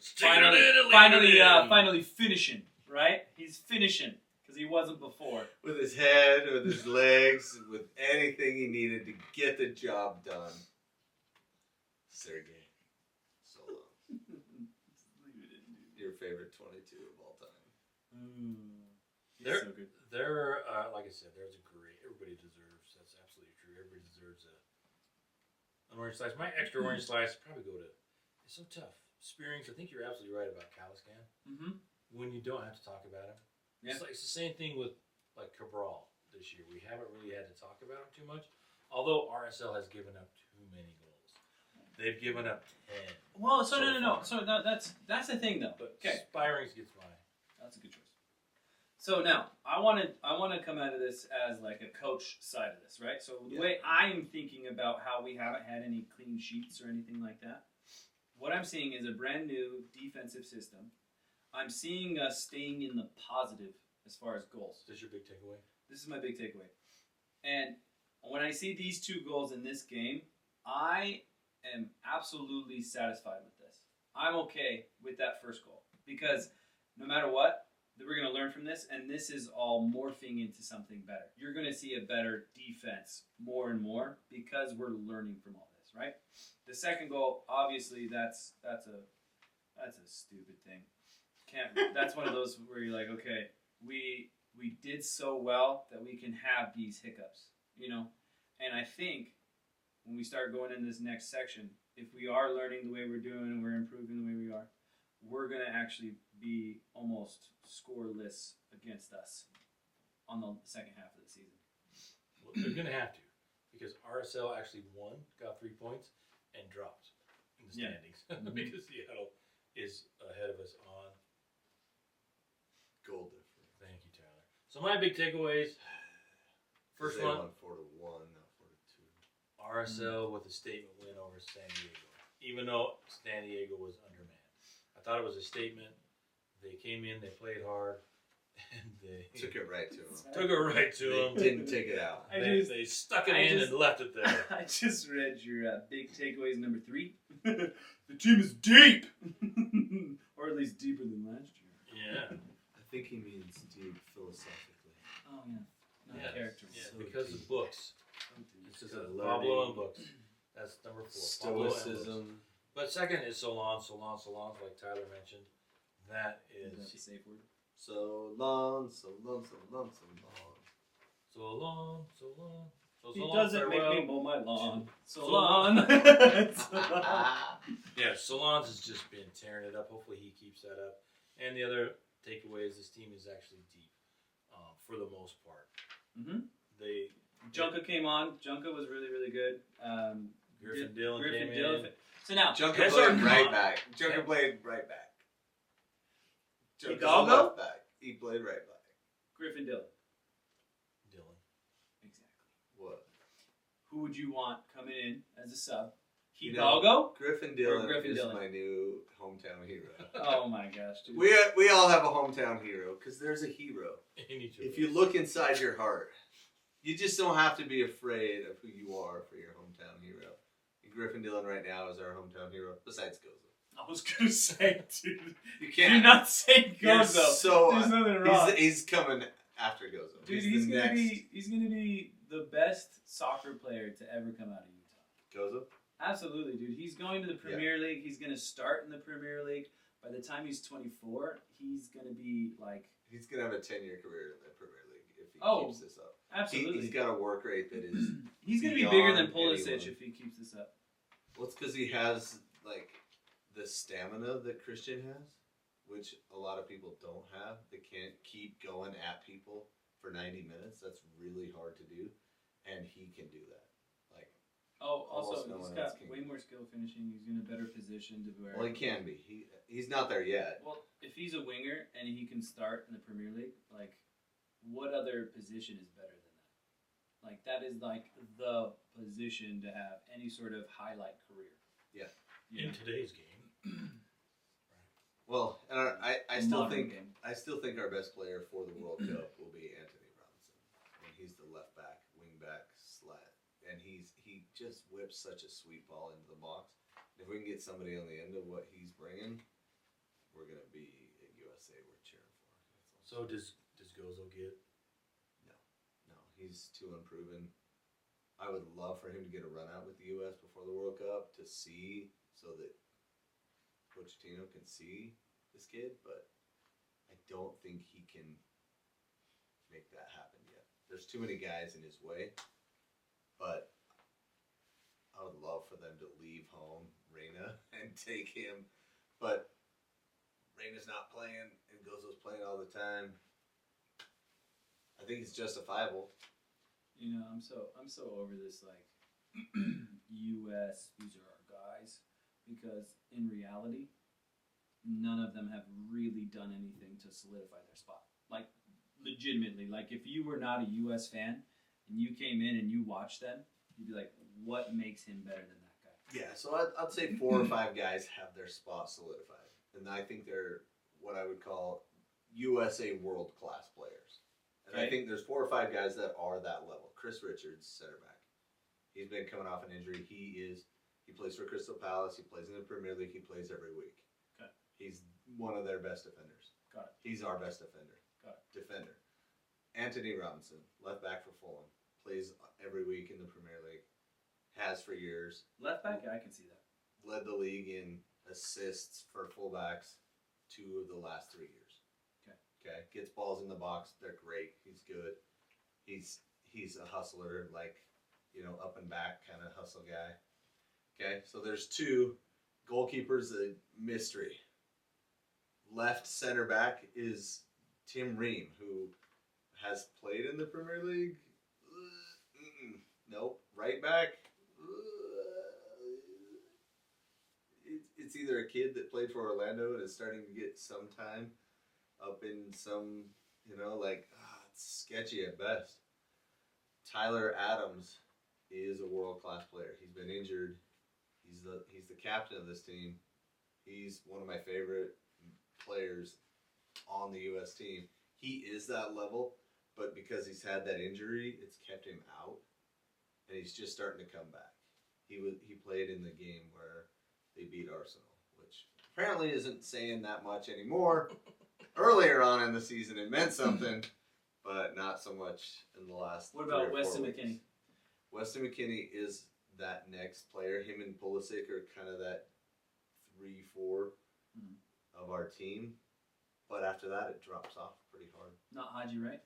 Finally finishing, right? He's finishing because he wasn't before. With his head, with his legs, with anything he needed to get the job done. Sergey Solans. Your favorite 22 of all time. He's so good. They're like I said, there's a great. Everybody deserves. That's absolutely true. Everybody deserves an orange slice. My extra orange slice probably go to. It's so tough. Spearings. I think you're absolutely right about Caliscan. Mm-hmm. When you don't have to talk about him, it's the same thing with like Cabral this year. We haven't really had to talk about him too much. Although RSL has given up too many goals. They've given up 10. Well, no. So that's the thing though. But okay, Spearings gets mine. that's a good choice. So now I want to come out of this as like a coach side of this, right? So the way I'm thinking about how we haven't had any clean sheets or anything like that, what I'm seeing is a brand new defensive system. I'm seeing us staying in the positive as far as goals. Is this your big takeaway? This is my big takeaway. And when I see these 2 goals in this game, I am absolutely satisfied with this. I'm okay with that first goal because no matter what, we're going to learn from this, and this is all morphing into something better. You're going to see a better defense more and more because we're learning from all this, right? The second goal, obviously, that's a stupid thing. That's one of those where you're like, okay, we did so well that we can have these hiccups, And I think when we start going in this next section, if we are learning the way we're doing and we're improving the way we are, we're going to actually be almost scoreless against us on the second half of the season. Well, they're going to have to because RSL actually got 3 points, and dropped in the standings because Seattle is ahead of us on goal difference. Thank you, Tyler. So my big takeaways. First one. Won 4-1, not 4-2. RSL with a statement win over San Diego, even though San Diego was undermanned. I thought it was a statement. They came in, they played hard, and they took it right to them. They didn't take it out. They stuck it in and left it there. I just read your big takeaways number 3. The team is deep, or at least deeper than last year. Yeah. I think he means deep philosophically. Oh yeah, not characters. Yeah, So because deep. of books. It's It's just Pablo and books. That's number 4. Pablo Embos. Stoicism. But second is Solans, like Tyler mentioned. That Is is that a safe word? Solans. so long. So He long, doesn't make farewell. me mow my lawn. So So long. long. Yeah, Solans has just been tearing it up. Hopefully he keeps that up. And the other takeaway is this team is actually deep for the most part. Mm-hmm. They Junka came on. Junka was really, really good. Griffin Dillon came Dillon. in. So now, Junker That's played our right con- back. Junker played right back. Junker's Hidalgo? the left back. He played right back. Griffin Dillon. Exactly. What? Who would you want coming in as a sub? You Hidalgo? Griffin Dillon Griffin is Dillon. my new hometown hero. Oh my gosh, dude. We all have a hometown hero because there's a hero. If you look inside your heart, you just don't have to be afraid of who you are for your hometown hero. And Griffin Dillon right now is our hometown hero, besides Gozo. I was gonna say, dude. You Do can't. not say You're Gozo. so. There's nothing wrong. He's coming after Gozo. Dude, he's the next he's gonna be the best soccer player to ever come out of Utah. Gozo. Absolutely, dude. He's going to the Premier League. He's gonna start in the Premier League. By the time he's 24, he's gonna be like. He's gonna have a 10-year career in the Premier League if he Oh, keeps this up. Absolutely. He's got a work rate that is. He's gonna be bigger than beyond Pulisic anyone. if he keeps this up. Well, it's because he has like the stamina that Christian has, which a lot of people don't have. They can't keep going at people for 90 minutes. That's really hard to do, and he can do that. Like, Oh, also, almost no he's one got else can. way more skill finishing. He's in a better position to where. well, he can be. He's not there yet. Well, if he's a winger and he can start in the Premier League, like, what other position is better than that? Like, that is like the position to have any sort of highlight career. Yeah. You In know? today's game. Well, and I still Modern think game. our best player for the World Cup will be Anthony Robinson. I mean, he's the left back, wing back, slat, and he just whips such a sweet ball into the box. If we can get somebody on the end of what he's bringing, we're gonna be at USA. We're cheering for. So does Gozo get? No, he's too unproven. I would love for him to get a run out with the U.S. before the World Cup to see, so that Pochettino can see this kid, but I don't think he can make that happen yet. There's too many guys in his way, but I would love for them to leave home Reyna and take him, but Reyna's not playing and Gozo's playing all the time. I think it's justifiable. You know, I'm so over this, like, U.S., these are our guys, because in reality, none of them have really done anything to solidify their spot. Like, legitimately, like, if you were not a U.S. fan and you came in and you watched them, you'd be like, what makes him better than that guy? Yeah, so I'd say 4 or 5 guys have their spot solidified. And I think they're what I would call USA world-class players. And I Okay. think there's 4 or 5 guys that are that level. Chris Richards, center back. He's been coming off an injury. He plays for Crystal Palace. He plays in the Premier League. He plays every week. Okay. He's one of their best defenders. Got it. He's our best defender. Got it. Defender. Anthony Robinson, left back for Fulham. Plays every week in the Premier League. Has for years. Left back, I can see that. Led the league in assists for fullbacks 2 of the last 3 years. Okay. Gets balls in the box. They're great. He's good. He's a hustler, like, up and back kind of hustle guy. Okay. So there's 2 goalkeepers, a mystery. Left center back is Tim Ream, who has played in the Premier League. Nope. Right back. It's either a kid that played for Orlando and is starting to get some time up in some, it's sketchy at best. Tyler Adams is a world-class player. He's been injured. He's the captain of this team. He's one of my favorite players on the U.S. team. He is that level, but because he's had that injury, it's kept him out, and he's just starting to come back. He played in the game where they beat Arsenal, which apparently isn't saying that much anymore. Earlier on in the season, it meant something, but not so much in the last. What about 3 or 4 Weston weeks. McKennie? Weston McKennie is that next player. Him and Pulisic are kind of that 3-4 of our team. But after that, it drops off pretty hard. Not Haji Wright?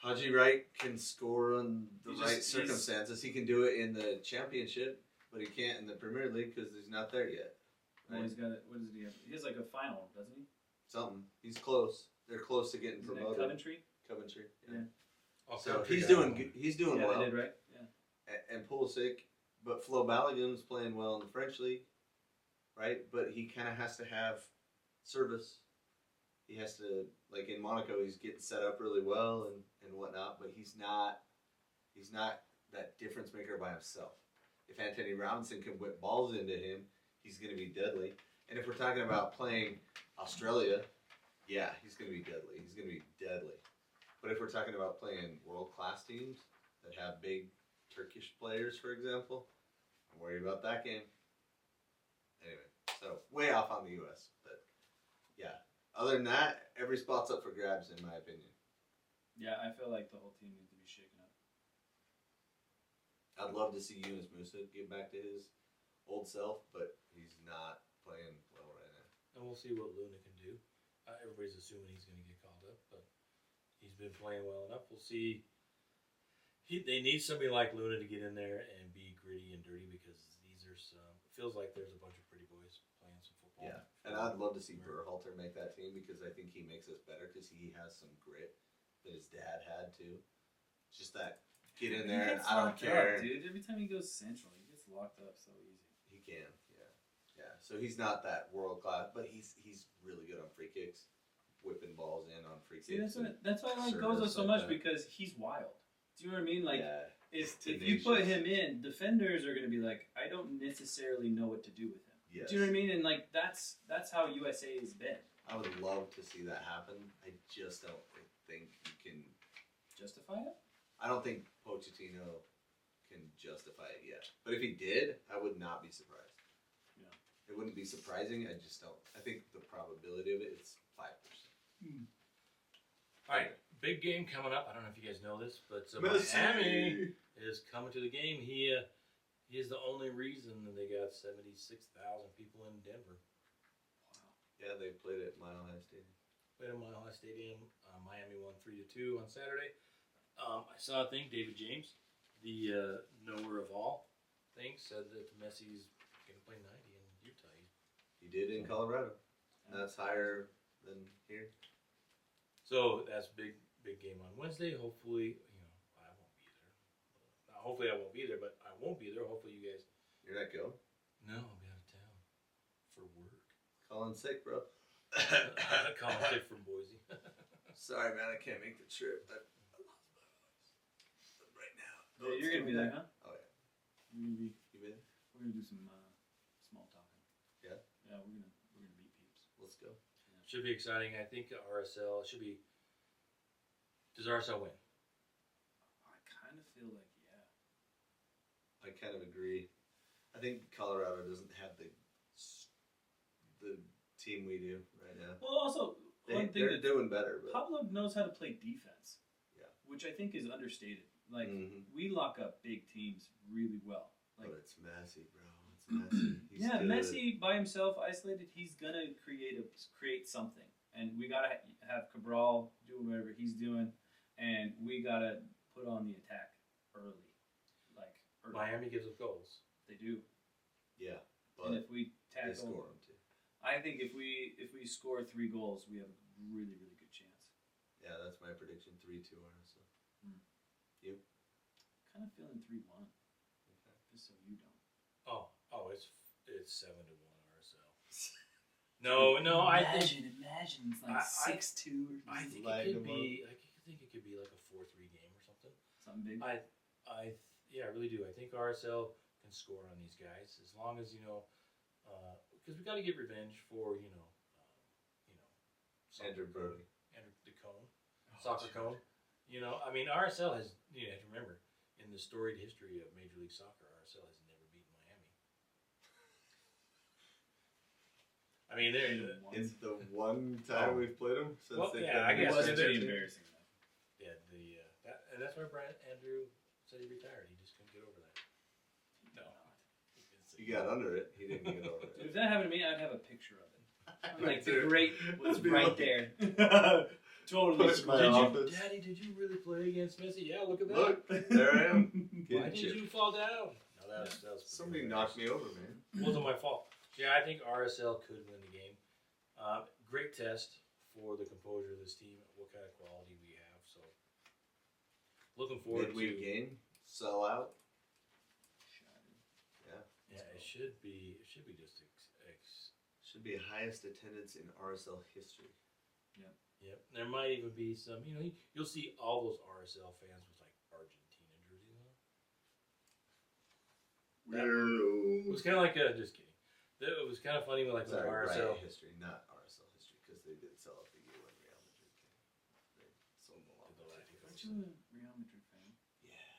Haji Wright can score in the He right just- circumstances. He can do it in the championship, but he can't in the Premier League because he's not there yet. Well, he's got it. What does he have? He has like a final, doesn't he? Something. He's close. They're close to getting Isn't that promoted. Coventry? Coventry. Yeah. Oh, So Coventry he's got doing one. good. He's doing Yeah, well. they did, right? Yeah. And Pulisic, but Flo Balogun's playing well in the French league, right? But he kind of has to have service. He has to, like in Monaco, he's getting set up really well and whatnot, but he's not that difference maker by himself. If Anthony Robinson can whip balls into him, he's going to be deadly. And if we're talking about playing Australia, yeah, he's going to be deadly. He's going to be deadly. But if we're talking about playing world-class teams that have big Turkish players, for example, I'm worried about that game. Anyway, so way off on the U.S., but yeah. Other than that, every spot's up for grabs, in my opinion. Yeah, I feel like the whole team needs to be shaken up. I'd love to see Yunus Musa get back to his old self, but he's not playing well right now. And we'll see what Luna can do. Everybody's assuming he's going to get called up, but he's been playing well enough. We'll see. They need somebody like Luna to get in there and be gritty and dirty because these are some. It feels like there's a bunch of pretty boys playing some football. Yeah, and I'd love to see Berhalter make that team because I think he makes us better because he has some grit that his dad had too. It's just that get in there and I don't care. Dude, every time he goes central, he gets locked up so easy. He can, yeah. So he's not that world class, but he's really good on free kicks, whipping balls in on free See, kicks. that's why I like Gozo so much because he's wild. Do you know what I mean? Like, yeah, if you put him in, defenders are going to be like, I don't necessarily know what to do with him. yes. Do you know what I mean? And like that's how USA has been. I would love to see that happen. I just don't think you can. Justify it? I don't think Pochettino can justify it yet. But if he did, I would not be surprised. Yeah. It wouldn't be surprising. I just don't. I think the probability of it is 5%. All right, big game coming up. I don't know if you guys know this, but Messi! Miami is coming to the game. He is the only reason that they got 76,000 people in Denver. Wow. Yeah, they played at Mile High Stadium. Played at Mile High Stadium. Miami won 3-2 on Saturday. I saw a thing. David James, the knower of all things, said that Messi's going to play 90 in Utah. He did in Colorado. That's higher than here. So that's big game on Wednesday. Hopefully, I won't be there. Hopefully I won't be there, but I won't be there. Hopefully you guys. You're not going? No, I'll be out of town for work. Calling sick, bro. Calling sick from Boise. Sorry, man. I can't make the trip. I lost my voice. Right now. Yeah, you're gonna be there, huh? Oh, yeah. You're gonna be. You been? We're gonna do some small talking. Yeah? Yeah, we're gonna meet peeps. Let's go. Should be exciting. I think RSL should be. Does RSL win? I kind of feel like I kind of agree. I think Colorado doesn't have the team we do right now. Well, also one thing They're that doing better. But Pablo knows how to play defense. Yeah. Which I think is understated. Like Mhm. we lock up big teams really well. Like but it's Messi, bro. It's Messi. He's yeah, good. Messi by himself, isolated, he's gonna create something, and we gotta have Cabral do whatever he's doing, and we gotta put on the attack early, like early. Miami gives up goals. They do, Yeah, and but if we they tackle, score them too. I think if we score 3 goals, we have a really good chance. Yeah, that's my prediction. 3-2 RSL. Kind of feeling 3-1, Okay. just so you don't. Oh, it's 7-1 RSL. No, I think Imagine it's like I- 6-2 or I something. think Lag it could them be. I think it could be like a 4-3 game or something. Something big. I really do. I think RSL can score on these guys as long as because we got to get revenge for Andrew Brody. Andrew the Cone, soccer cone. I mean RSL has you have to remember in the storied history of Major League Soccer, RSL has never beaten Miami. I mean It's the one time we've played them since Well, they yeah, played I guess It wasn't they're- pretty embarrassing though. and that's why Andrew said he retired. He just couldn't get over that. No. You got under it. He didn't get over Dude, it. if that happened to me, I'd have a picture of it. Like the Dude. great was That'd be right like- there. Totally. Push my Did office. you, Daddy? Did you really play against Messi? Yeah, look at that. Look, there I am. Why Getting did chipped. you fall down? No, that was Somebody knocked me over, man. Wasn't my fault. Yeah, I think RSL could win the game. Great test for the composure of this team, what kind of quality we have. So, looking forward Midweek to. game, sell out. Yeah, it should be. It should be just. Should be highest attendance in RSL history. Yep. There might even be some. You'll see all those RSL fans with like Argentina jerseys on. It was kind of like just kidding. It was kind of funny when Sorry, RSL. Riot history, not RSL history, because they did sell out the year when Real Madrid came. They sold them a lot. Aren't you a Real Madrid fan? Yeah.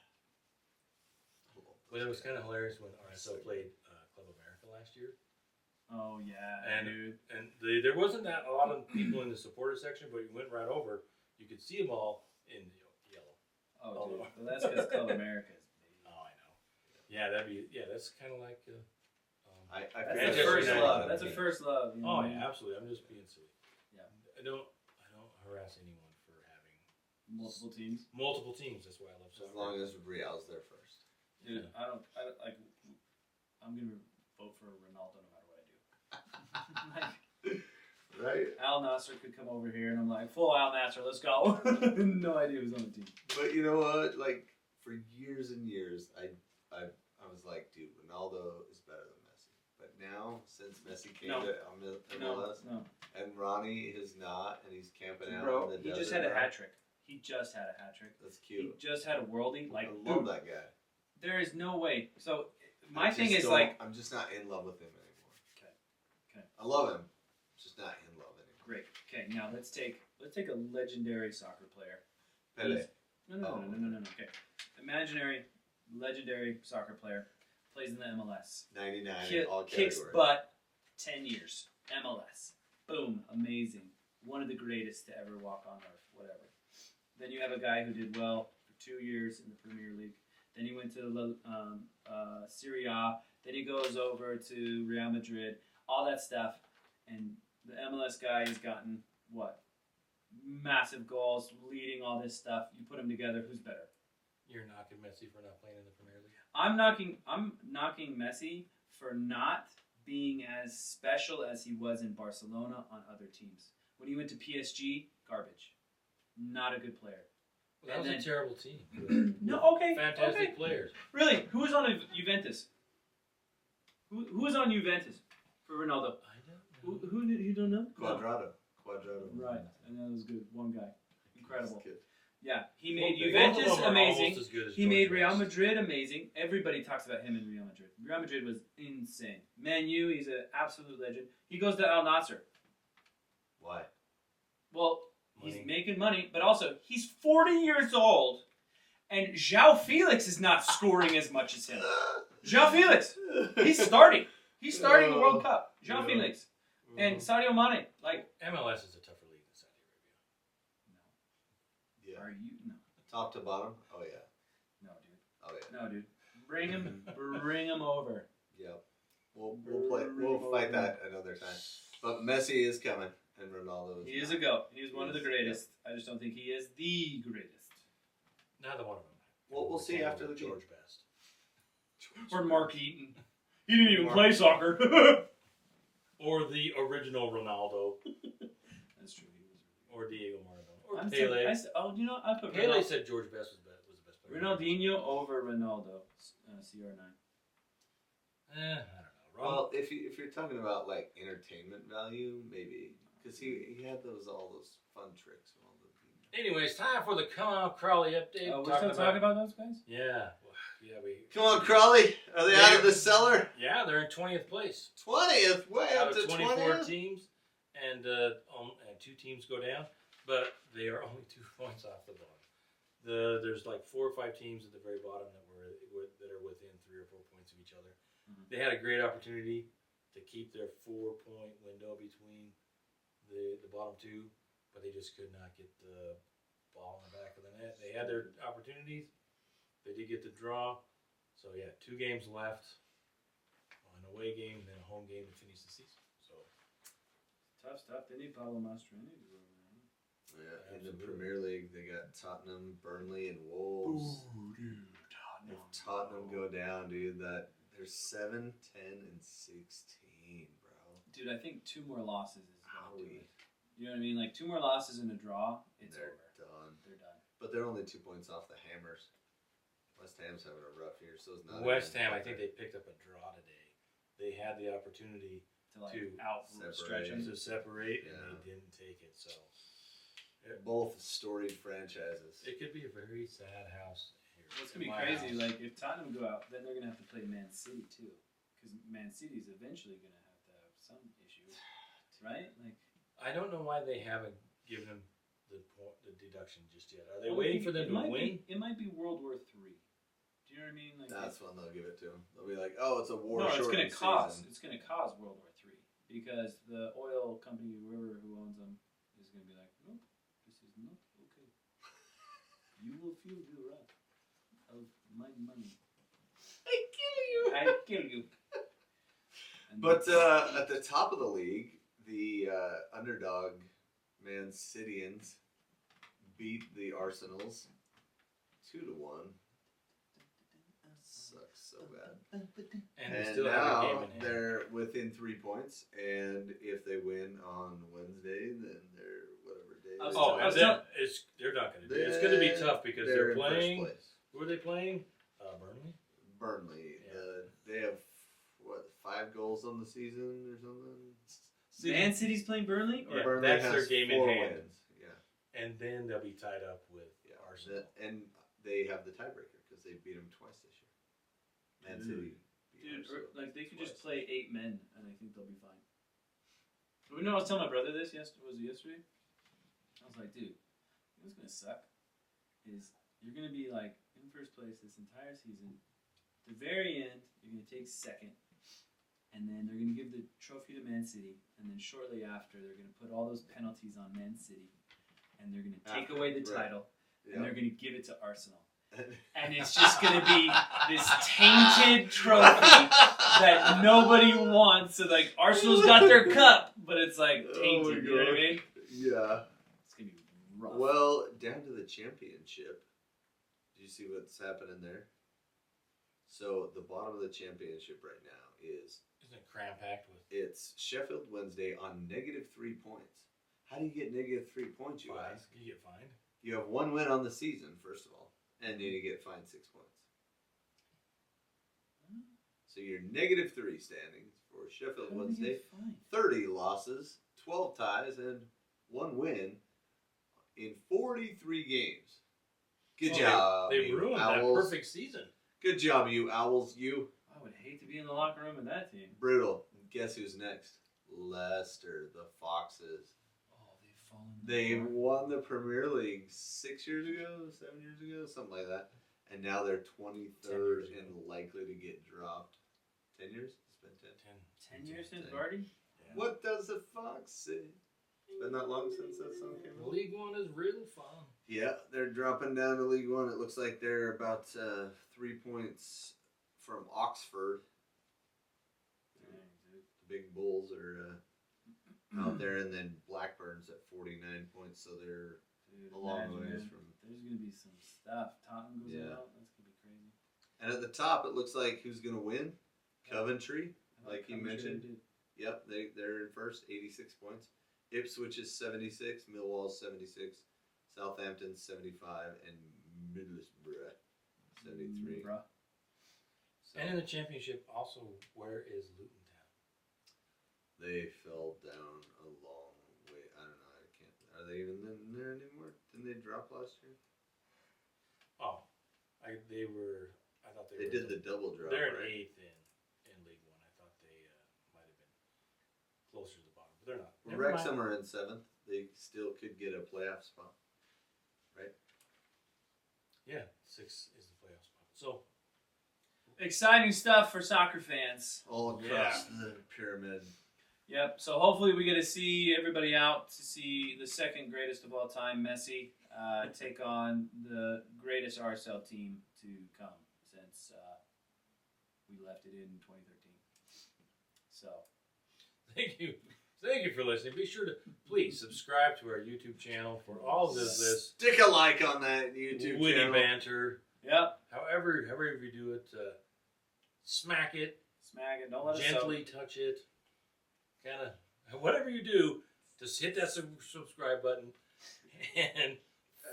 But it was kind of hilarious when RSL played Club America last year. Oh yeah, And dude. there wasn't that a lot of people in the supporter section, but you went right over, you could see them all in yellow. Oh, dude. Well, that's because Club America is big. Oh, I know. Yeah, that's kind of like. That's Manchester a first United. love. That's a first love. You know? Oh yeah, absolutely. I'm just being silly. Yeah. I don't harass anyone for having Multiple teams. multiple teams. That's why I love soccer. As long as Real's there first. Dude, I don't like. I'm gonna vote for Ronaldo no matter what I do. Like, Right? Al Nasser could come over here, and I'm like, full Al Nasser, let's go. No idea who's on the team. But you know what? Like, for years and years, I was like, dude, Ronaldo is better than Messi. But now, since Messi came No. to MLS, No, and Ronnie is not, and he's camping out bro, in the he desert. just had a now, hat trick. He just had a hat trick. That's He cute. just had a worldie. Like, I love dude, that guy. there is no way. So my I thing just is don't- like, I'm just not in love with him anymore. Okay. I love him. Just not in love anymore. great. Okay, now let's take a legendary soccer player. Pele. No. Okay, imaginary, legendary soccer player plays in the MLS. 99 in all Kicks categories. butt. 10 years. MLS. Boom. Amazing. One of the greatest to ever walk on earth. Whatever. Then you have a guy who did well for 2 years in the Premier League. Then he went to Serie A. Then he goes over to Real Madrid. All that stuff. And the MLS guy has gotten, what? Massive goals, leading all this stuff. You put them together, who's better? You're knocking Messi for not playing in the Premier League. I'm knocking Messi for not being as special as he was in Barcelona on other teams. When he went to PSG, garbage. Not a good player. Well, that And was a terrible team. No, okay. Fantastic okay. players. Really? Who was on Juventus? Who was on Juventus for Ronaldo? I don't know. Who you don't know? Quadrado. Right. And that was good. One guy. Incredible. This kid. Yeah. He made Both of Juventus them are amazing. almost as good as He George made Real Best. Madrid amazing. Everybody talks about him in Real Madrid. Real Madrid was insane. Man U, he's an absolute legend. He goes to Al Nassr. Why? Well, Money. he's making money, but also he's 40 years old, and João Felix is not scoring as much as him. João Felix, he's starting. He's starting the World Cup. João Yeah. Felix and Sadio Mane. Like, MLS is a tougher league than Saudi Arabia. Yeah. are you no, Top to bottom? Oh, yeah. no, dude, Oh, yeah. no, dude. Bring him over. Yep. We'll fight that another time. But Messi is coming, and Ronaldo is He is not. a goat. He is one of the Yes, greatest. I just don't think he is the greatest. Neither one of them. Well, we'll see after the game. George Best. Or Mark Eaton. He didn't even Mark- play soccer. Or the original Ronaldo. That's true. He was. Or Diego Maradona. Or I'm Pele. you know, I put Pele said George Best was the best player. Ronaldinho over Ronaldo. CR9. I don't know. Well, if you're talking about like entertainment value, maybe because he had all those fun tricks and all the. Anyways, time for the Come On Crawley update. We're still talking about those guys? Yeah. Come on, Crawley. Are they out of the cellar? Yeah, they're in 20th place. 20th, way Out up of to 24 20th. teams, and 2 teams go down, but they are only 2 points off the bottom. There's like 4 or 5 teams at the very bottom that are within 3 or 4 points of each other. Mhm. They had a great opportunity to keep their 4-point window between the bottom 2, but they just could not get the ball in the back of the net. They had their opportunities. They did get the draw, So, 2 games left. An away game and then a home game to finish the season. So Tough stuff. They need Pablo Mastroeni to go over there. Yeah, in the Premier League, they got Tottenham, Burnley, and Wolves. Ooh, dude, If Tottenham go down, dude, they're 7, 10, and 16, bro. Dude, I think 2 more losses is going to do Howie. it. You know what I mean? Like 2 more losses and a draw, it's They're over. done. They're done. But they're only 2 points off the Hammers. West Ham's having a rough year, so it's not. West Ham, I think they picked up a draw today. They had the opportunity To separate. stretch them. to separate, and Yeah. they didn't take it. So Both storied franchises. it could be a very sad house here. Well, it's going to be in my crazy. house. Like, if Tottenham go out, then they're going to have to play Man City, too. Because Man City's eventually going to have some issue. Right? Like, I don't know why they haven't given them the deduction just yet. Are they well, waiting for them to win? It might be World War III. Do you know what I mean? Like, That's when they'll give it to them. They'll be like, "Oh, it's a war." no, it's going to cause. season. It's going to cause World War III because the oil company, whoever who owns them, is going to be like, nope, this is not okay. You will feel the wrath of my money. I kill you. I kill you. And But at the top of the league, the underdog Man Cityans beat the Arsenals 2-1. Sucks so bad. And they And still have a game now in hand. they're within 3 points, and if they win on Wednesday, then they're whatever day. I was it Oh, I is. was and then tell- they're not going to do it. It's going to be tough because they're in first playing. place. Who are they playing? Burnley. Burnley. Yeah. They have 5 goals on the season or something. Man City's playing Burnley? Yeah, Burnley that's has their game in 4 hand. wins. Yeah. And then they'll be tied up with Yeah, Arsenal. and they have the tiebreaker because they beat them twice this year. Man Dude. City. beat Dude, Arsenal like they could just twice. play 8 men and I think they'll be fine. But you know, I was telling my brother this was it yesterday? I was like, dude, you know what's gonna suck? Is you're gonna be like in first place this entire season. At the very end, you're gonna take second, and then they're gonna give the trophy to Man City, and then shortly after they're gonna put all those penalties on Man City, and they're gonna take After, away the right. title, Yeah. and they're gonna give it to Arsenal. And it's just going to be this tainted trophy that nobody wants. So, like, Arsenal's got their cup, but it's, like, tainted. Oh my You know what I God. mean? Yeah. It's going to be rough. Well, down to the championship. Do you see what's happening there? So the bottom of the championship right now is Isn't it cram packed with it's Sheffield Wednesday on -3 points. How do you get -3 points, you fines? ask? You get fined. You have 1 win on the season, first of all, and then you get fined 6 points. So you're -3 standings for Sheffield How do they Wednesday. get fined? 30 losses, 12 ties, and 1 win in 43 games. Good Oh, job, They you ruined Owls. that perfect season. Good job, you Owls. You I would hate to be in the locker room with that team. brutal. Guess who's next? Leicester, the Foxes. Oh, they've fallen. They apart. won the Premier League 6 years ago, 7 years ago, something like that. And now they're 23rd 10 years and likely to get dropped. 10 years? It's been 10. 10 years since 10. Vardy? Yeah. What does the fox say? It's been that long since that song came out. League One is real fun. Yeah, they're dropping down to League One. It looks like they're about 3 points from Oxford. Dang, dude. The big Bulls are out there, and then Blackburn's at 49 points, so they're Dude, a long imagine, ways man. from. There's going to be some stuff. Tottenham goes Yeah. out. That's going to be crazy. And at the top, it looks like who's going to win? Coventry. I Like you I'm sure they mentioned. did. Yep, they're in first, 86 points. Ipswich is 76, Millwall's 76, Southampton's 75, and Middlesbrough 73. Bruh. So And in the championship, also, where is Luton Town? they fell down a long way. I don't know. I can't. Are they even in there anymore? Didn't they drop last year? Oh, I thought They did the double drop. They're in right? 8th in League One. I thought they might have been closer to the bottom, but they're not. Well, Never Wrexham mind. are in 7th. They still could get a playoff spot. Yeah, 6 is the playoff spot. So Exciting stuff for soccer fans. All across the pyramid. Yep. So hopefully we get to see everybody out to see the second greatest of all time, Messi, take on the greatest RSL team to come since we left it in 2013. So, Thank you for listening. Be sure to please subscribe to our YouTube channel for all of this Stick a like on that YouTube witty channel. banter. yep, However you do it, smack it, don't let gently touch it, kind of whatever you do, just hit that subscribe button and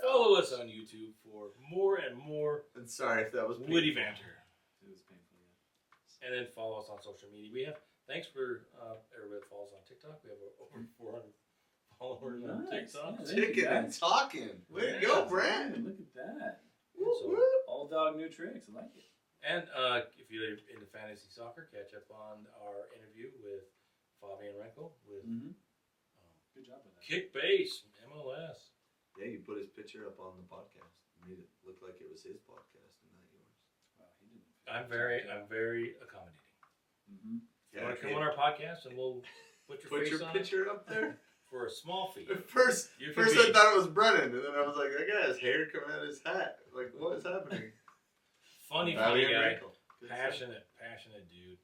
follow us on YouTube for more and more And sorry if that was painful. witty banter. It was painful. Yeah. And then follow us on social media. We have thanks for everybody that follows on TikTok. We have over 400 followers on Nice. TikTok. Yeah, Ticking and talking. Way to go, Brandon. Look at that. So, Old dog, new tricks. I like it. and if you're into fantasy soccer, catch up on our interview with Fabian Renkel with Good job with that. Kick Base MLS. Yeah, you put his picture up on the podcast. Made it look like it was his podcast and not yours. Wow, he didn't. I'm very accommodating. Mm-hmm. You want to come on our podcast and we'll put your face your on picture up there? for a small fee. First You can I be thought it was Brennan, and then I was like, that guy has hair coming out of his hat. Like, what is happening? funny Valiant guy, wrinkle. Good passionate dude.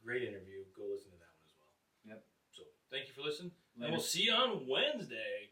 Great interview. Go listen to that one as well. Yep. So thank you for listening, Later. and we'll see you on Wednesday.